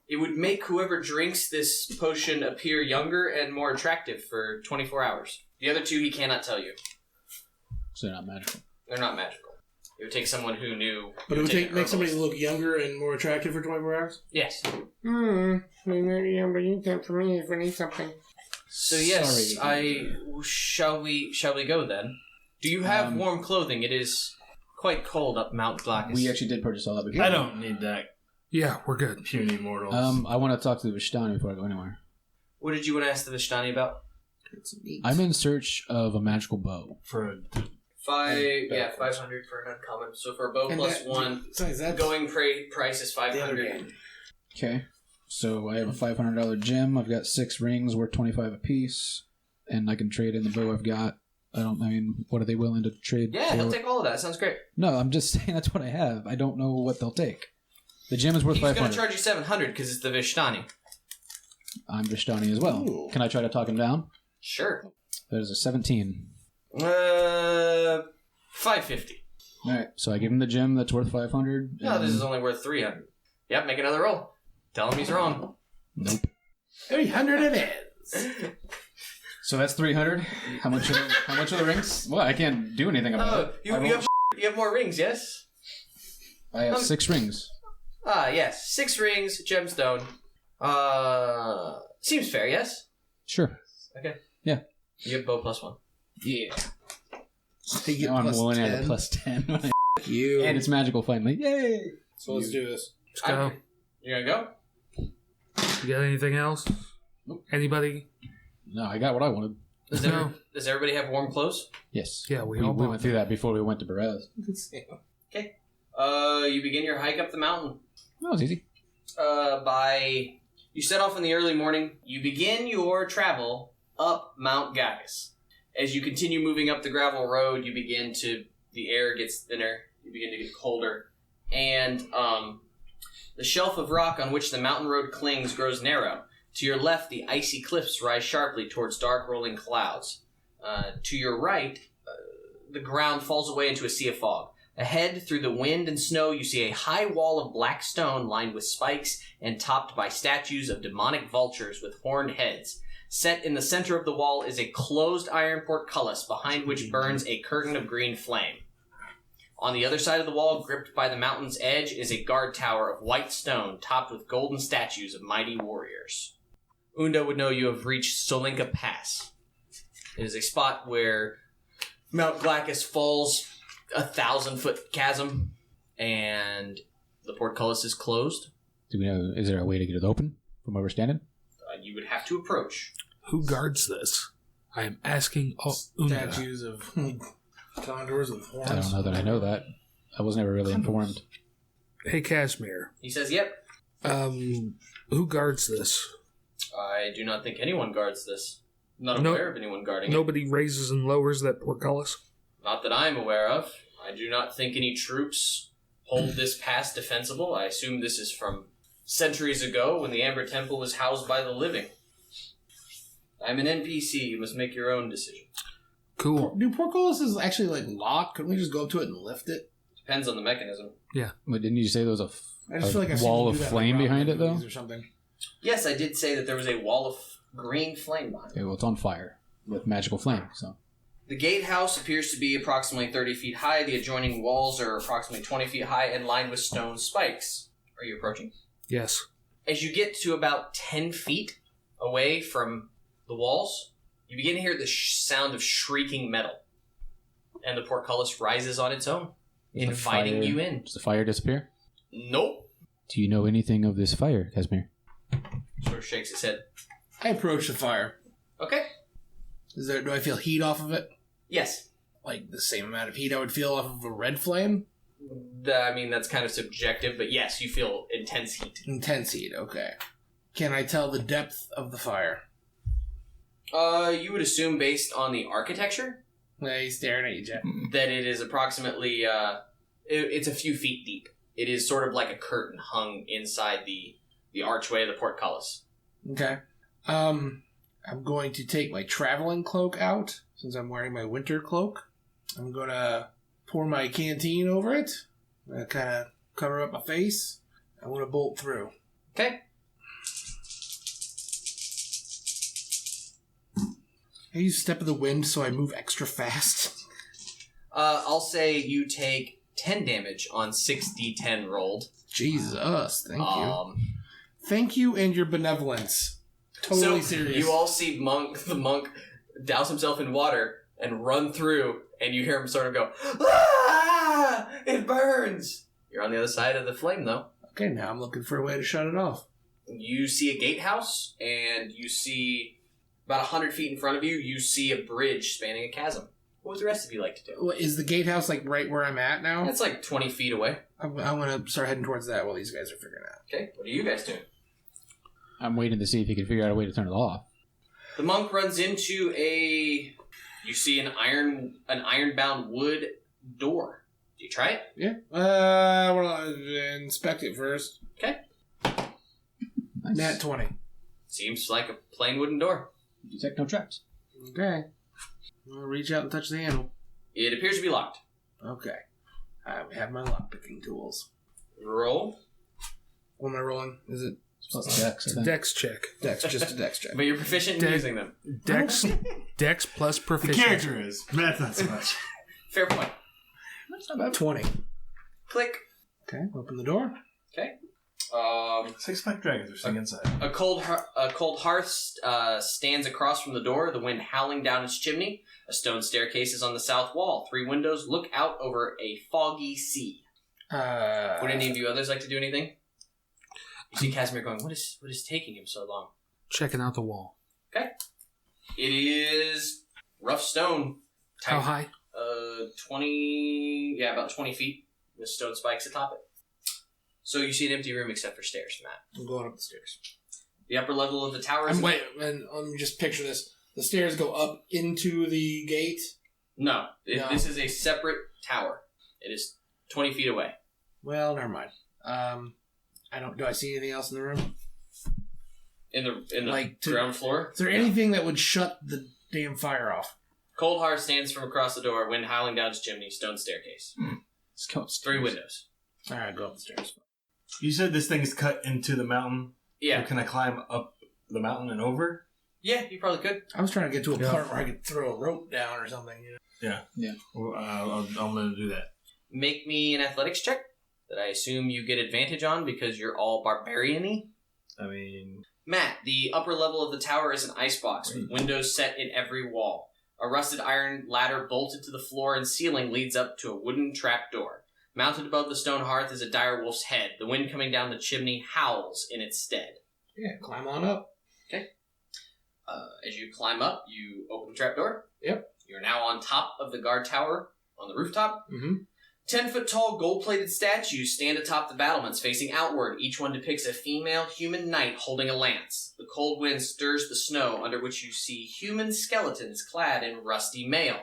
it would make whoever drinks this potion appear younger and more attractive for 24 hours. The other two he cannot tell you. So they're not magical. They're not magical. It would take someone who knew. But it would make somebody look younger and more attractive for 24 hours? Yes. But you can't for me if we need something. So yes, shall we go then? Do you have warm clothing? It is quite cold up Mount Glacus. We actually did purchase all that before. I don't need that. Yeah, we're good. Puny mortals. I want to talk to the Vishtani before I go anywhere. What did you want to ask the Vishtani about? I'm in search of a magical bow. For a 500 for an uncommon. So for a bow And plus that- one, Besides, that's going price is the other 500. game. Okay. So I have a $500 gem. I've got 6 rings worth 25 apiece, and I can trade in the bow I've got. What are they willing to trade? Yeah, for? he'll take all of that. Sounds great. No, I'm just saying that's what I have. I don't know what they'll take. The gem is worth He's going 500. to charge you 700 because it's the Vishtani. I'm Vishtani as well. Ooh. Can I try to talk him down? Sure. That is a 17. 550. All right. So I give him the gem that's worth 500. No, this is only worth 300. Yep, make another roll. Tell him he's wrong. Nope. 300 it is. So that's 300. How much are the rings? Well, I can't do anything about Oh, it. you have more rings, yes? I have 6 rings. Ah, yes. 6 rings, gemstone. Seems fair, yes? Sure. Okay. Yeah. You have bow plus 1. Yeah. So you get Now I'm plus willing to 10. have a plus 10. You. And it's magical finally. Yay! So let's do this. Let's go. You gonna go? You got anything else? Nope. Anybody? No, I got what I wanted. Does everybody have warm clothes? Yes. Yeah, we we all bought went through that before we went to Berez. Okay. You begin your hike up the mountain. That was easy. You set off in the early morning. You begin your travel up Mount Gaius. As you continue moving up the gravel road, the air gets thinner, you begin to get colder, and the shelf of rock on which the mountain road clings grows narrow. To your left, the icy cliffs rise sharply towards dark rolling clouds. To your right, the ground falls away into a sea of fog. Ahead, through the wind and snow, you see a high wall of black stone lined with spikes and topped by statues of demonic vultures with horned heads. Set in the center of the wall is a closed iron portcullis, behind which burns a curtain of green flame. On the other side of the wall, gripped by the mountain's edge, is a guard tower of white stone topped with golden statues of mighty warriors. Unda would know you have reached Solinka Pass. It is a spot where Mount Glacus falls 1,000-foot chasm, and the portcullis is closed. Do we know? Is there a way to get it open from where we're standing? You would have to approach. Who guards this? I am asking Unda. Statues of condors with horns. I don't know that I know that. I was never really informed. Hey, Casimir. He says, yep. Who guards this? I do not think anyone guards this. I'm not No- aware of anyone guarding it. Nobody raises and lowers that portcullis? Not that I'm aware of. I do not think any troops hold this pass defensible. I assume this is from centuries ago when the Amber Temple was housed by the living. I'm an NPC. You must make your own decision. Cool. Do portcullises actually lock? Couldn't we just go up to it and lift it? Depends on the mechanism. But didn't you say there was a I just feel like I've seen wall you of do that in flame Robin behind Hood it, though? movies or something. Yes, I did say that there was a wall of green flame behind it. Okay, well, it's on fire with magical flame. So The gatehouse appears to be approximately 30 feet high. The adjoining walls are approximately 20 feet high and lined with stone spikes. Are you approaching? Yes. As you get to about 10 feet away from the walls, you begin to hear the sound of shrieking metal. And the portcullis rises on its own, inviting you in. Does the fire disappear? Nope. Do you know anything of this fire, Casimir? Sort of shakes his head. I approach the fire. Okay. Do I feel heat off of it? Yes. Like the same amount of heat I would feel off of a red flame? That's kind of subjective, but yes, you feel intense heat. Intense heat, okay. Can I tell the depth of the fire? You would assume, based on the architecture, Yeah, he's staring at you, Jeff. that it is approximately, it's a few feet deep. It is sort of like a curtain hung inside the archway of the portcullis. Okay. I'm going to take my traveling cloak out, since I'm wearing my winter cloak. I'm going to pour my canteen over it. Kind of cover up my face. I want to bolt through. Okay. I use Step of the Wind so I move extra fast. I'll say you take 10 damage on 6d10 rolled. Jesus, thank you. Thank you and your benevolence. Totally serious. You all see the monk douse himself in water and run through, and you hear him sort of go, "Ah! It burns!" You're on the other side of the flame, though. Okay, now I'm looking for a way to shut it off. You see a gatehouse, and you see about 100 feet in front of you, you see a bridge spanning a chasm. What would the rest of you like to do? Is the gatehouse like right where I'm at now? It's like 20 feet away. I'm going to start heading towards that while these guys are figuring it out. Okay, what are you guys doing? I'm waiting to see if he can figure out a way to turn it off. The monk runs into you see an iron-bound wood door. Do you try it? Yeah. We'll inspect it first. Okay. Nice. Nat 20. Seems like a plain wooden door. Detect no traps. Okay. I'll reach out and touch the handle. It appears to be locked. Okay. I have my lockpicking tools. Roll. What am I rolling? Is it Plus dex, I It's a think. dex check. dex? Just a dex check. But you're proficient in Dex. using them. Dex plus The proficiency. character is. Math not so much. Fair point. That's not bad. 20. Click. Okay, open the door. Okay. 6-pack dragons are sitting inside. A cold hearth stands across from the door, the wind howling down its chimney. A stone staircase is on the south wall. 3 windows look out over a foggy sea. Would any of you others like to do anything? You see Casimir going, what is taking him so long? Checking out the wall. Okay. It is rough stone. How high? 20, about 20 feet with stone spikes atop it. So you see an empty room except for stairs, Matt. I'm going up the stairs. The upper level of the tower is... Wait, and let me just picture this. The stairs go up into the gate? No, No. This is a separate tower. It is 20 feet away. Well, never mind. Do I see anything else in the room? In the Like to- ground floor? Is there anything that would shut the damn fire off? Cold heart stands from across the door, wind howling down its chimney, stone staircase. Let's go 3 windows. Alright, go up the stairs. You said this thing is cut into the mountain. Yeah. So can I climb up the mountain and over? Yeah, you probably could. I was trying to get to a part where I could throw a rope down or something. You know? Yeah. Well, I'm going to do that. Make me an athletics check that I assume you get advantage on because you're all barbarian-y. I mean... Matt, the upper level of the tower is an icebox with windows set in every wall. A rusted iron ladder bolted to the floor and ceiling leads up to a wooden trapdoor. Mounted above the stone hearth is a dire wolf's head. The wind coming down the chimney howls in its stead. Yeah, climb on up. Okay. As you climb up, you open the trapdoor. Yep. You're now on top of the guard tower on the rooftop. Mm-hmm. 10-foot-tall gold-plated statues stand atop the battlements facing outward. Each one depicts a female human knight holding a lance. The cold wind stirs the snow under which you see human skeletons clad in rusty mail.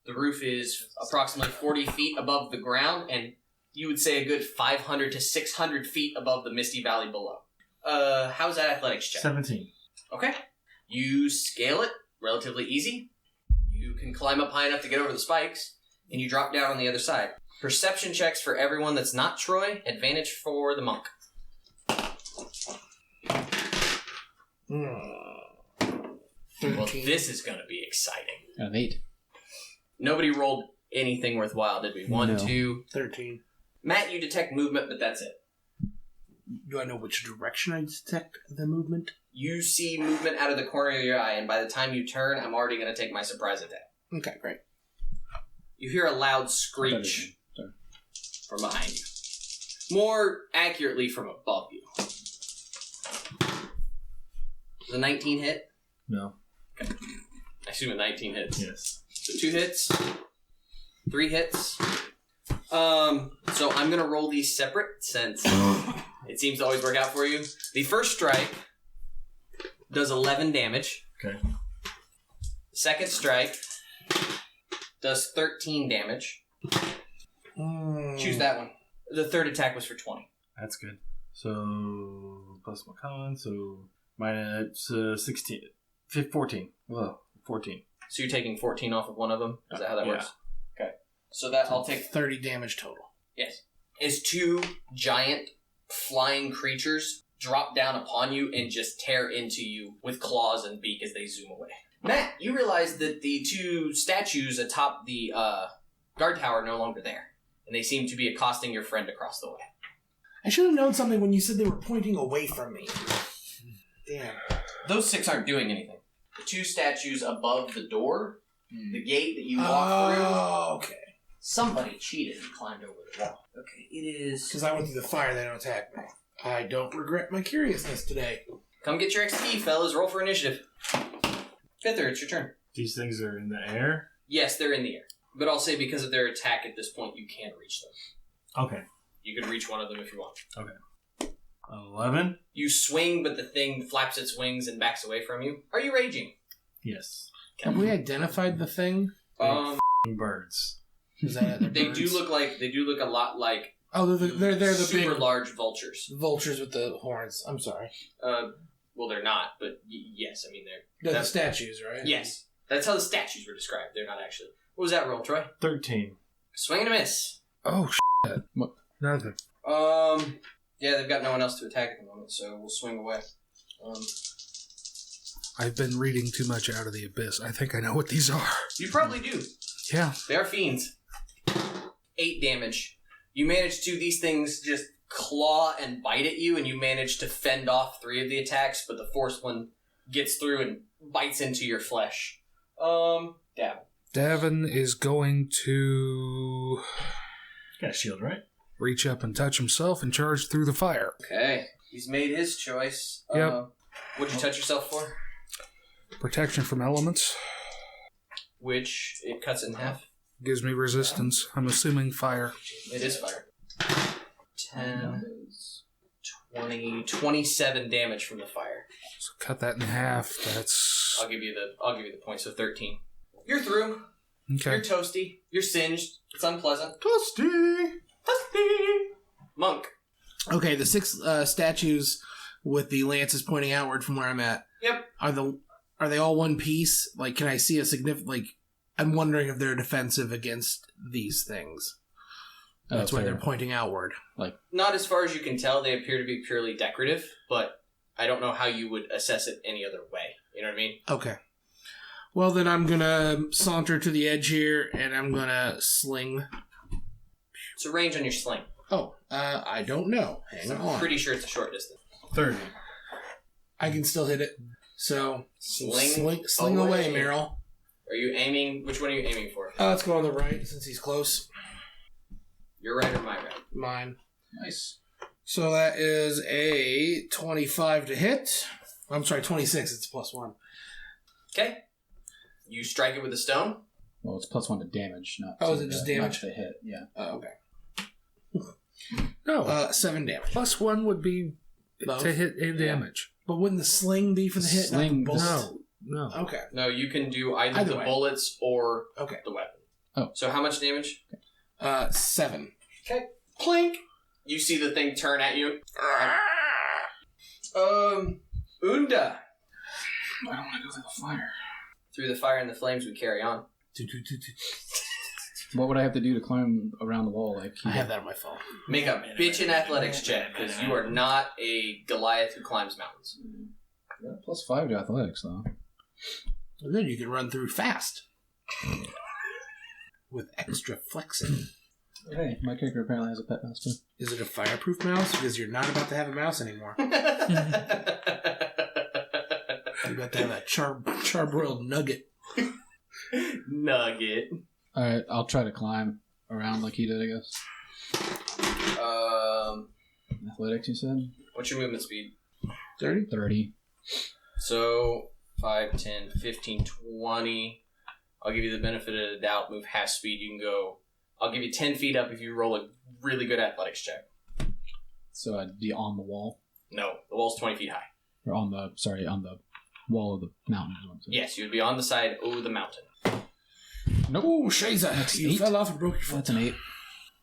The roof is approximately 40 feet above the ground, and you would say a good 500 to 600 feet above the misty valley below. How's that athletics check? 17. Okay. You scale it relatively easy. You can climb up high enough to get over the spikes, and you drop down on the other side. Perception checks for everyone that's not Troy. Advantage for the monk. 13. Well, this is going to be exciting. Got an 8. Nobody rolled anything worthwhile, did we? 1, No. 2. 13. Matt, you detect movement, but that's it. Do I know which direction I detect the movement? You see movement out of the corner of your eye, and by the time you turn, I'm already going to take my surprise attack. Okay, great. You hear a loud screech from behind you. More accurately, from above you. Does a 19 hit? No. Okay. I assume a 19 hits. Yes. So 2 hits. 3 hits. So I'm going to roll these separate since it seems to always work out for you. The first strike does 11 damage. Okay. The second strike does 13 damage. Choose that one. The third attack was for 20. That's good. So, plus my con, so minus 16. 14. Well, 14. So you're taking 14 off of one of them? Is that how that Yeah. works? Okay. So that I'll take... 30 damage total. Yes. As two giant flying creatures drop down upon you and just tear into you with claws and beak as they zoom away. Matt, you realize that the two statues atop the guard tower are no longer there. And they seem to be accosting your friend across the way. I should have known something when you said they were pointing away from me. Damn. Those 6 aren't doing anything. The two statues above the door, the gate that you walk through. Oh, okay. Somebody cheated and climbed over the wall. Okay, it is... Because I went through the fire, they don't attack me. I don't regret my curiousness today. Come get your XP, fellas. Roll for initiative. Pithur, it's your turn. These things are in the air? Yes, they're in the air. But I'll say because of their attack at this point, you can't reach them. Okay. You could reach one of them if you want. Okay. 11? You swing, but the thing flaps its wings and backs away from you. Are you raging? Yes. Have we identified the thing? Birds. Is that it? They do look a lot like Oh, they're the super big large vultures. vultures with the horns. I'm sorry. Well, they're not, but yes, I mean They're the statues, right? Yes, that's how the statues were described. They're not actually. What was that roll, Troy? 13. Swing and a miss. Oh, shit. What? Nothing. Yeah, they've got no one else to attack at the moment, so we'll swing away. I've been reading too much Out of the Abyss. I think I know what these are. You probably do. Yeah. They are fiends. 8 damage. You manage to, these things just claw and bite at you, and you manage to fend off 3 of the attacks, but the 4th one gets through and bites into your flesh. Davun. Davun is going to Got a shield, right? reach up and touch himself and charge through the fire. Okay. He's made his choice. Yep. What'd you touch yourself for? Protection from elements. Which, it cuts in half. Gives me resistance. I'm assuming fire. It is fire. 10, 20, 27 damage from the fire. So cut that in half. That's... I'll give you the point, so 13. You're through. Okay. You're toasty. You're singed. It's unpleasant. Toasty! Monk. Okay, the 6 statues with the lances pointing outward from where I'm at. Yep. Are they all one piece? Like, can I see a significant... Like, I'm wondering if they're defensive against these things. That's why they're pointing outward. Not as far as you can tell. They appear to be purely decorative, but I don't know how you would assess it any other way. You know what I mean? Okay. Well, then I'm gonna saunter to the edge here, and I'm gonna sling. So range on your sling. Oh, I don't know. Hang So I'm on. pretty sure it's a short distance. 30. I can still hit it. So, Sling away, away. Meryl. Are you aiming? Which one are you aiming for? Let's go on the right, since he's close. Your right or my right? Mine. Nice. So that is a 25 to hit. I'm sorry, 26. It's +1. Okay. You strike it with a stone. Well, it's +1 to damage, not Oh, is to it just the- damage? not to hit, yeah. Okay. No. 7 damage. +1 would be Both? to hit and damage. But wouldn't the sling be for the hit? Sling, not the bullet? No. Okay. No, you can do either Either the way. bullets or Okay. the weapon. Oh. So how much damage? 7. Okay. Clink. You see the thing turn at you. Unda. I don't want to go through the fire. Through the fire and the flames, we carry on. What would I have to do to climb around the wall? Like I have that on my phone. Make a bitchin' athletics check, because you are not a Goliath who climbs mountains. Yeah, +5 to athletics, though. And then you can run through fast. With extra flexing. Hey, my character apparently has a pet mouse, too. Is it a fireproof mouse? Because you're not about to have a mouse anymore. You're about to have a charbroiled nugget. Nugget. Alright, I'll try to climb around like he did, I guess. Athletics, you said? What's your movement speed? 30? 30. So, 5, 10, 15, 20. I'll give you the benefit of the doubt. Move half speed. You can go... I'll give you 10 feet up if you roll a really good athletics check. So I'd be on the wall? No, the wall's 20 feet high. Or on the wall of the mountain. Is what I'm saying. Yes, you would be on the side of the mountain. Nope. Oh, Shaza, That's you 8. fell off and broke your foot. That's an 8.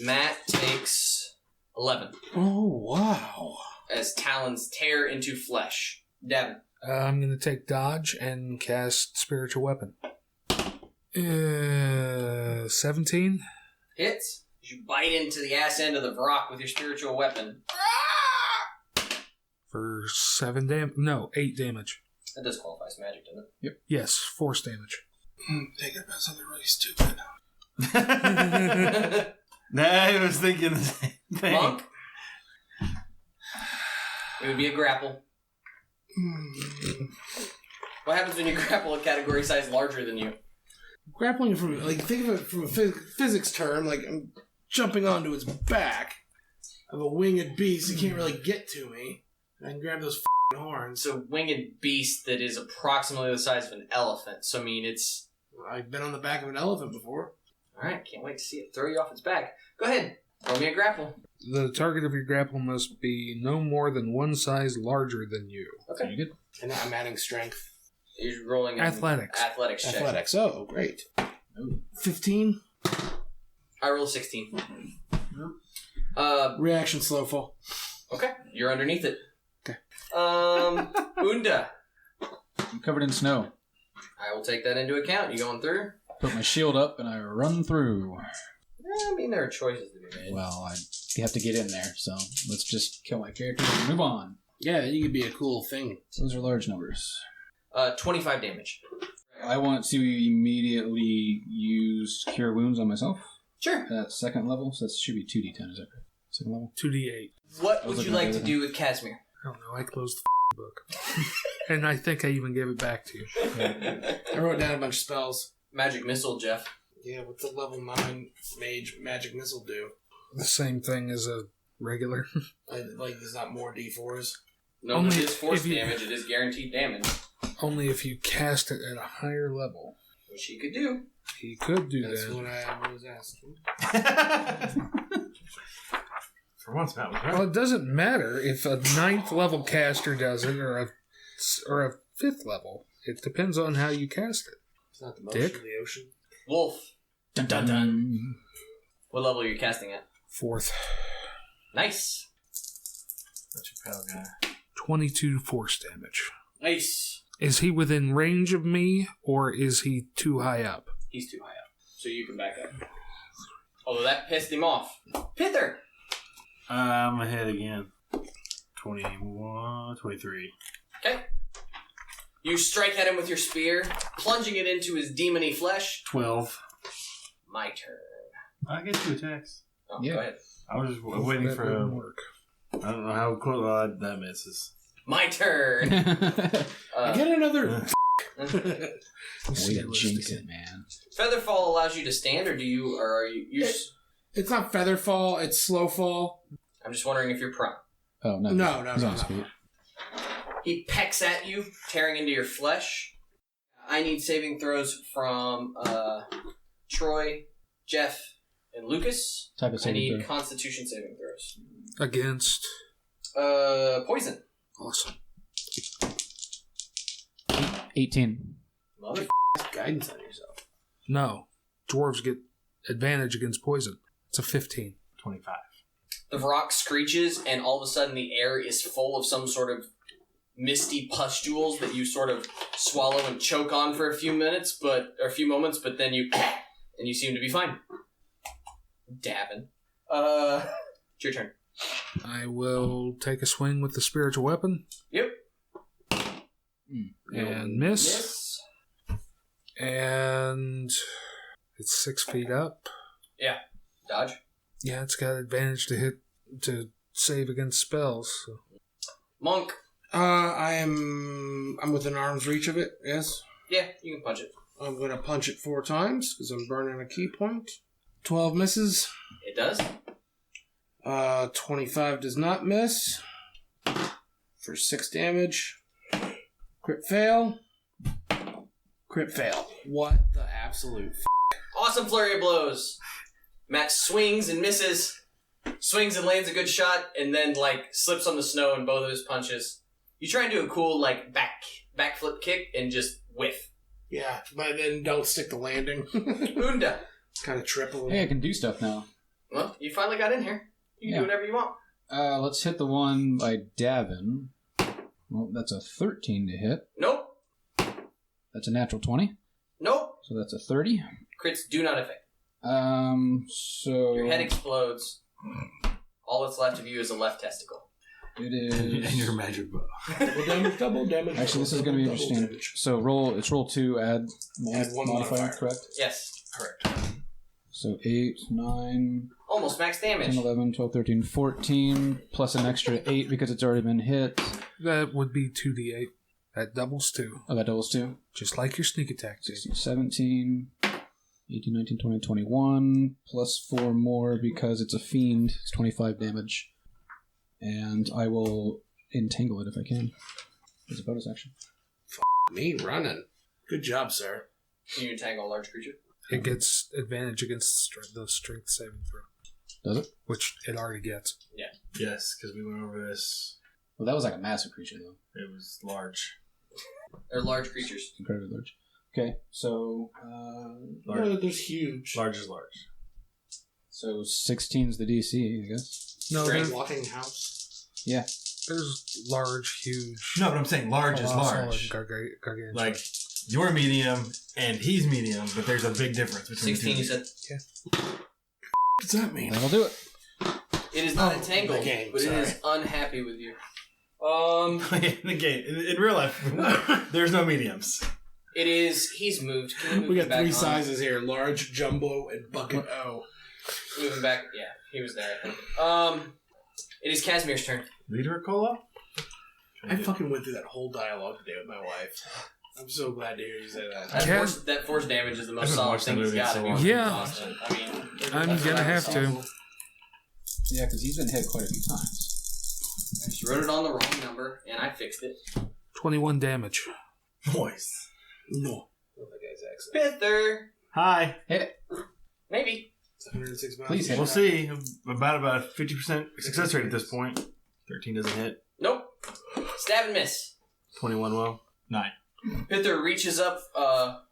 Matt takes 11 Oh, wow. as talons tear into flesh. Davin. I'm going to take dodge and cast spiritual weapon. 17 Hits. You bite into the ass end of the Vrock with your spiritual weapon. for 8 damage. That does qualify as magic, doesn't it? Yes, force damage. Thinking about something really stupid. I was thinking the same thing. Monk? It would be a grapple. What happens when you grapple a category size larger than you? Grappling from, like, think of it from a physics term, like I'm jumping onto its back of a winged beast. It can't really get to me. I can grab those horns. It's a winged beast that is approximately the size of an elephant. So, I mean, it's... I've been on the back of an elephant before. Alright, can't wait to see it throw you off its back. Go ahead, roll me a grapple. The target of your grapple must be no more than one size larger than you. Okay. You good? And I'm adding strength. You're rolling an Athletics. Athletics check. Athletics. Oh, great. 15. I roll 16. Reaction slow fall. Okay, you're underneath it. Okay. Unda. I'm covered in snow. I will take that into account. You going through? Put my shield up and I run through. I mean, there are choices to be made. Well, I have to get in there, so let's just kill my character and move on. Yeah, you could be a cool thing. Those are large numbers. 25 damage. I want to immediately use Cure Wounds on myself. Sure. At second level, so that should be 2d10, is that right? Second level? 2d8. What would you like to do with Casimir? I don't know. I closed the book. And I think I even gave it back to you. I wrote down a bunch of spells. Magic missile, Jeff. Yeah, what's a level 9 mage magic missile do? The same thing as a regular. Like, there's not more d4s? No, Only it is force if you- damage. It is guaranteed damage. Only if you cast it at a higher level. Which he could do. He could do That's that. what I was asking. For once, Matt was right. Well, it doesn't matter if a 9th level caster does it or a 5th level. It depends on how you cast it. It's not the motion Dick? of the ocean. Wolf. Dun dun dun. What level are you casting at? 4th. Nice. That's your pal guy. 22 force damage. Nice. Is he within range of me, or is he too high up? He's too high up. So you can back up. Although that pissed him off. Pithur. I'm ahead again. 21, 23. Okay. You strike at him with your spear, plunging it into his demony flesh. 12. My turn. I get 2 attacks. Oh, Yeah. go ahead. I was just waiting That for wouldn't a... work. I don't know how close that misses. My turn. I get another... Way to jinx it, man. Featherfall allows you to stand, or are you? It's not feather fall, it's slow fall. I'm just wondering if you're prone. Oh, no. No. He's on his feet. He pecks at you, tearing into your flesh. I need saving throws from Troy, Jeff, and Lucas. Type of I saving need throw. Constitution saving throws. Against. Poison. Awesome. 18. Mother. Guidance on yourself. No. Dwarves get advantage against poison. It's a 15. 25. The rock screeches, and all of a sudden the air is full of some sort of misty pustules that you sort of swallow and choke on for a few moments, but then you and you seem to be fine. Davin. It's your turn. I will take a swing with the spiritual weapon Yep. and miss. And it's 6 feet up. Yeah. Dodge. Yeah, it's got advantage to save against spells. So. Monk. I'm within arm's reach of it, yes? Yeah, you can punch it. I'm going to punch it 4 times, because I'm burning a key point. 12 misses. It does. 25 does not miss. For 6 damage. Crit fail. Crit fail. What the absolute Awesome flurry of blows. Matt swings and misses. Swings and lands a good shot, and then, slips on the snow in both of his punches. You try and do a cool, backflip kick and just whiff. Yeah, but then don't stick the landing. Unda. Kind of trip a little. Hey, I can do stuff now. Well, you finally got in here. You can do whatever you want. Let's hit the one by Davun. Well, that's a 13 to hit. Nope. That's a natural 20. Nope. So that's a 30. Crits do not affect. So... Your head explodes. All that's left of you is a left testicle. It is... And your magic bow. Double damage. Actually, this is going to be interesting. Damage. So it's roll 2, add one modifier. correct? Yes. Correct. So 8, 9, Almost max damage. 10, 11, 12, 13, 14, plus an extra 8 because it's already been hit. That would be 2d8. That doubles 2. Oh, that doubles 2. Just like your sneak attack. 16, 17, 18, 19, 20, 21, plus 4 more because it's a fiend. It's 25 damage. And I will entangle it if I can. As a bonus action. Me running. Good job, sir. Can you entangle a large creature? It gets advantage against the strength saving throw. Does it? Which it already gets. Yeah. Yes, because we went over this. Well, that was like a massive creature, though. It was large. They're large creatures. Incredibly large. Okay, so... Large. There's huge. Large is large. So 16's the DC, I guess. No, Strength. there's, Walking house. Yeah. there's large, huge. No, but I'm saying large is colossal, large. and gargantuan. Like, you're medium and he's medium, but there's a big difference between 16, the you two. said? What does that mean? That'll do it. It is not Oh, entangled, the game, but sorry. it is unhappy with you. In the game. In real life, there's no mediums. It is... He's moved. Can you move We him got back 3 on? sizes here: large, jumbo, and bucket O. Moving back... Yeah, he was there, I think. It is Casimir's turn. Leader Cola? I fucking went through that whole dialogue today with my wife. I'm so glad to hear you say that. That force damage is the most haven't solid watched that thing he's movie in got. so if he long. wants to be Yeah. constant. I mean... I'm that's gonna what have to. Yeah, because he's been hit quite a few times. I just wrote it on the wrong number, and I fixed it. 21 damage. Voice. No. Pithur! Hi. Hit it. Maybe. 106 miles. Please hit We'll see. About a 50% success rate at this point. 13 doesn't hit. Nope. Stab and miss. 21 will. 9. Pithur reaches up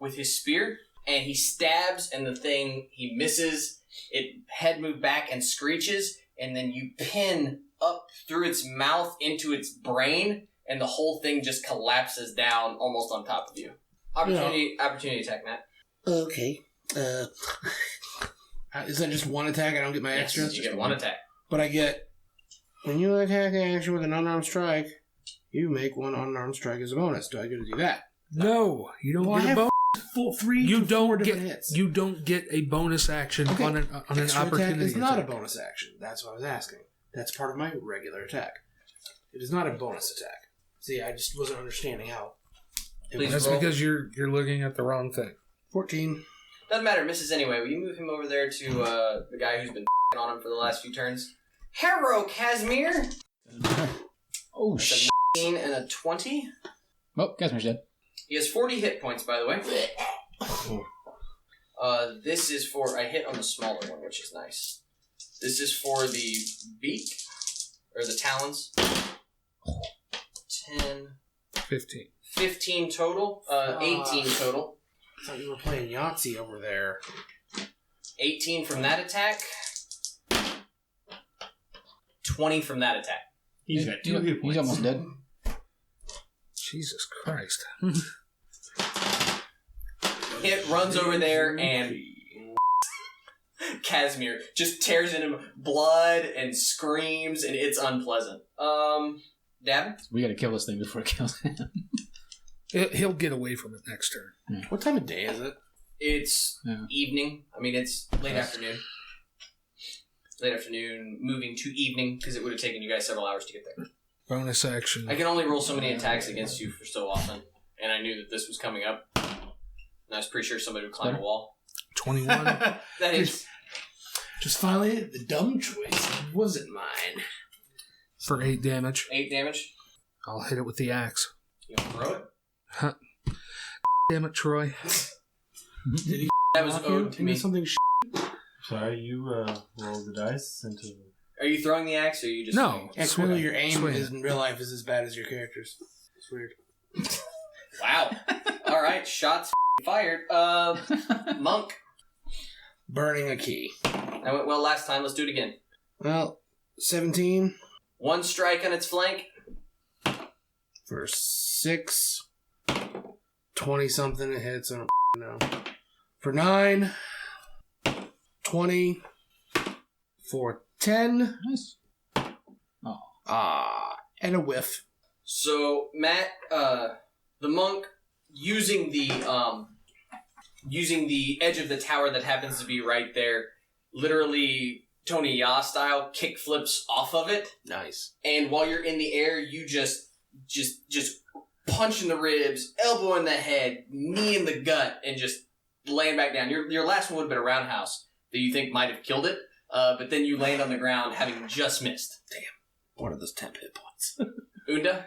with his spear, and he stabs, and the thing, he misses. It head move back and screeches, and then you pin up through its mouth into its brain, and the whole thing just collapses down almost on top of you. Opportunity attack, Matt. Okay. Is that just one attack? I don't get my Yes, extra? you get one attack. But I get... When you attack an action with an unarmed strike, you make one unarmed strike as a bonus. Do I get to do that? No, you don't Well, I get a have bonus. Full 3 You to 4 don't get different hits. you don't get a bonus action Okay. on an Extra opportunity. attack is not a attack. bonus action. That's what I was asking. That's part of my regular attack. It is not a bonus attack. See, I just wasn't understanding how. Please That's roll. because you're looking at the wrong thing. 14. Doesn't matter, misses anyway. Will you move him over there to the guy who's been on him for the last few turns? Hero Casimir! Oh, That's shit. a 19 and a 20. Oh, Casimir's dead. He has 40 hit points, by the way. This is for... I hit on the smaller one, which is nice. This is for the beak, or the talons. 10... 15. 15 total. 18 total. I thought you were playing Yahtzee over there. 18 from that attack. 20 from that attack. He's got 2 hit He's points. almost dead. Jesus Christ. It runs over there and Casimir just tears in him blood and screams, and it's unpleasant. Davun? We gotta kill this thing before it kills him. He'll get away from it next turn. What time of day is it? It's Yeah. evening. I mean, it's late afternoon. Late afternoon, moving to evening, because it would have taken you guys several hours to get there. Bonus action. I can only roll so many attacks against you for so often, and I knew that this was coming up. And I was pretty sure somebody would climb a wall. 21. That is... Just finally, the dumb choice wasn't mine. for 8 damage. 8 damage. I'll hit it with the axe. You want to throw it? Huh. Damn it, Troy. That was owed to me. Something Sorry, you rolled the dice into... Are you throwing the axe, or are you just... No. It's Swing. really your aim Swing. is in real life is as bad as your character's. It's weird. Wow. Alright, shots fired. Monk. Burning a key. That went well last time. Let's do it again. Well, 17. 1 strike on its flank. For 6. 20-something it hits. I don't know. For 9. 20. For 10. Nice. And a whiff. So, Matt, the monk, using the edge of the tower that happens to be right there, literally Tony Ya style, kick flips off of it. Nice. And while you're in the air, you just punch in the ribs, elbow in the head, knee in the gut, and just laying back down. Your last one would have been a roundhouse that you think might have killed it, but then you land on the ground having just missed. Damn. One of those 10 hit points. Unda?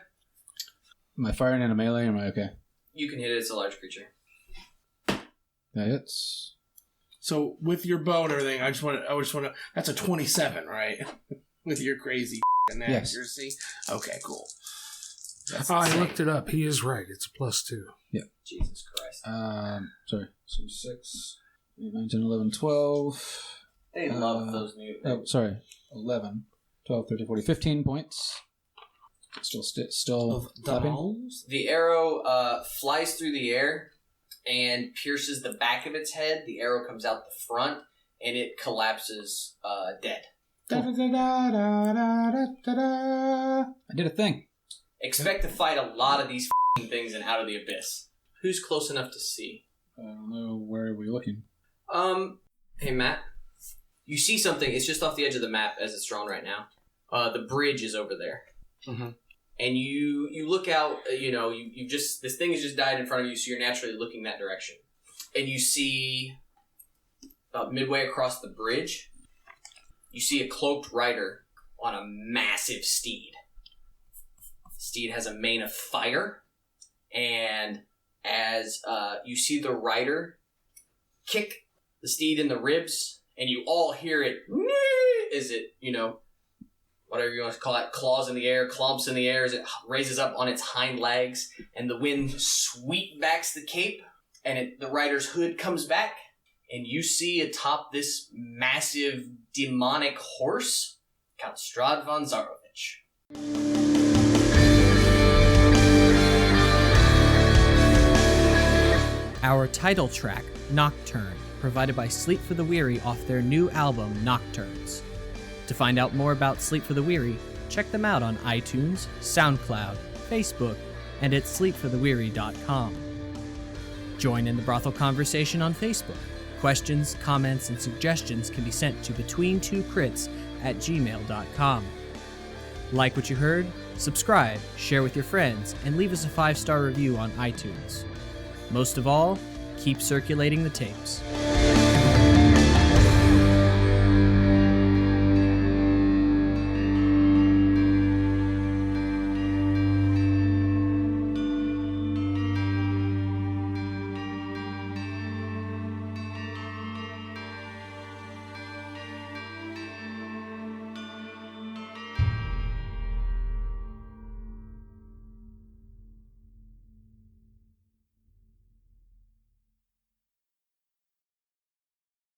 Am I firing in a melee or am I okay? You can hit it. It's a large creature. That hits. So with your bow and everything, I just want to. That's a 27, right? With your crazy accuracy. Yes. Okay, cool. I looked it up. He is right. It's a +2. Yeah. Jesus Christ. Sorry. So 6, 8, 9, 10, 11, 12. They love those new. Oh, sorry. 11, 12, 13, 14, 15 points. Still clapping. The arrow flies through the air and pierces the back of its head. The arrow comes out the front, and it collapses dead. I did a thing. Expect to fight a lot of these things in Out of the Abyss. Who's close enough to see? I don't know. Where are we looking? Hey, Matt. You see something. It's just off the edge of the map as it's drawn right now. The bridge is over there. Mm-hmm. And you look out, you just, this thing has just died in front of you, so you're naturally looking that direction. And you see, about midway across the bridge, you see a cloaked rider on a massive steed. The steed has a mane of fire, and as you see the rider kick the steed in the ribs, and you all hear it, is it, whatever you want to call it, claws in the air, clumps in the air as it raises up on its hind legs, and the wind sweep-backs the cape, and the rider's hood comes back, and you see atop this massive demonic horse, Count Strahd von Zarovich. Our title track, Nocturne, provided by Sleep for the Weary off their new album, Nocturnes. To find out more about Sleep for the Weary, check them out on iTunes, SoundCloud, Facebook, and at sleepfortheweary.com. Join in the brothel conversation on Facebook. Questions, comments, and suggestions can be sent to between2crits@gmail.com. Like what you heard? Subscribe, share with your friends, and leave us a 5-star review on iTunes. Most of all, keep circulating the tapes.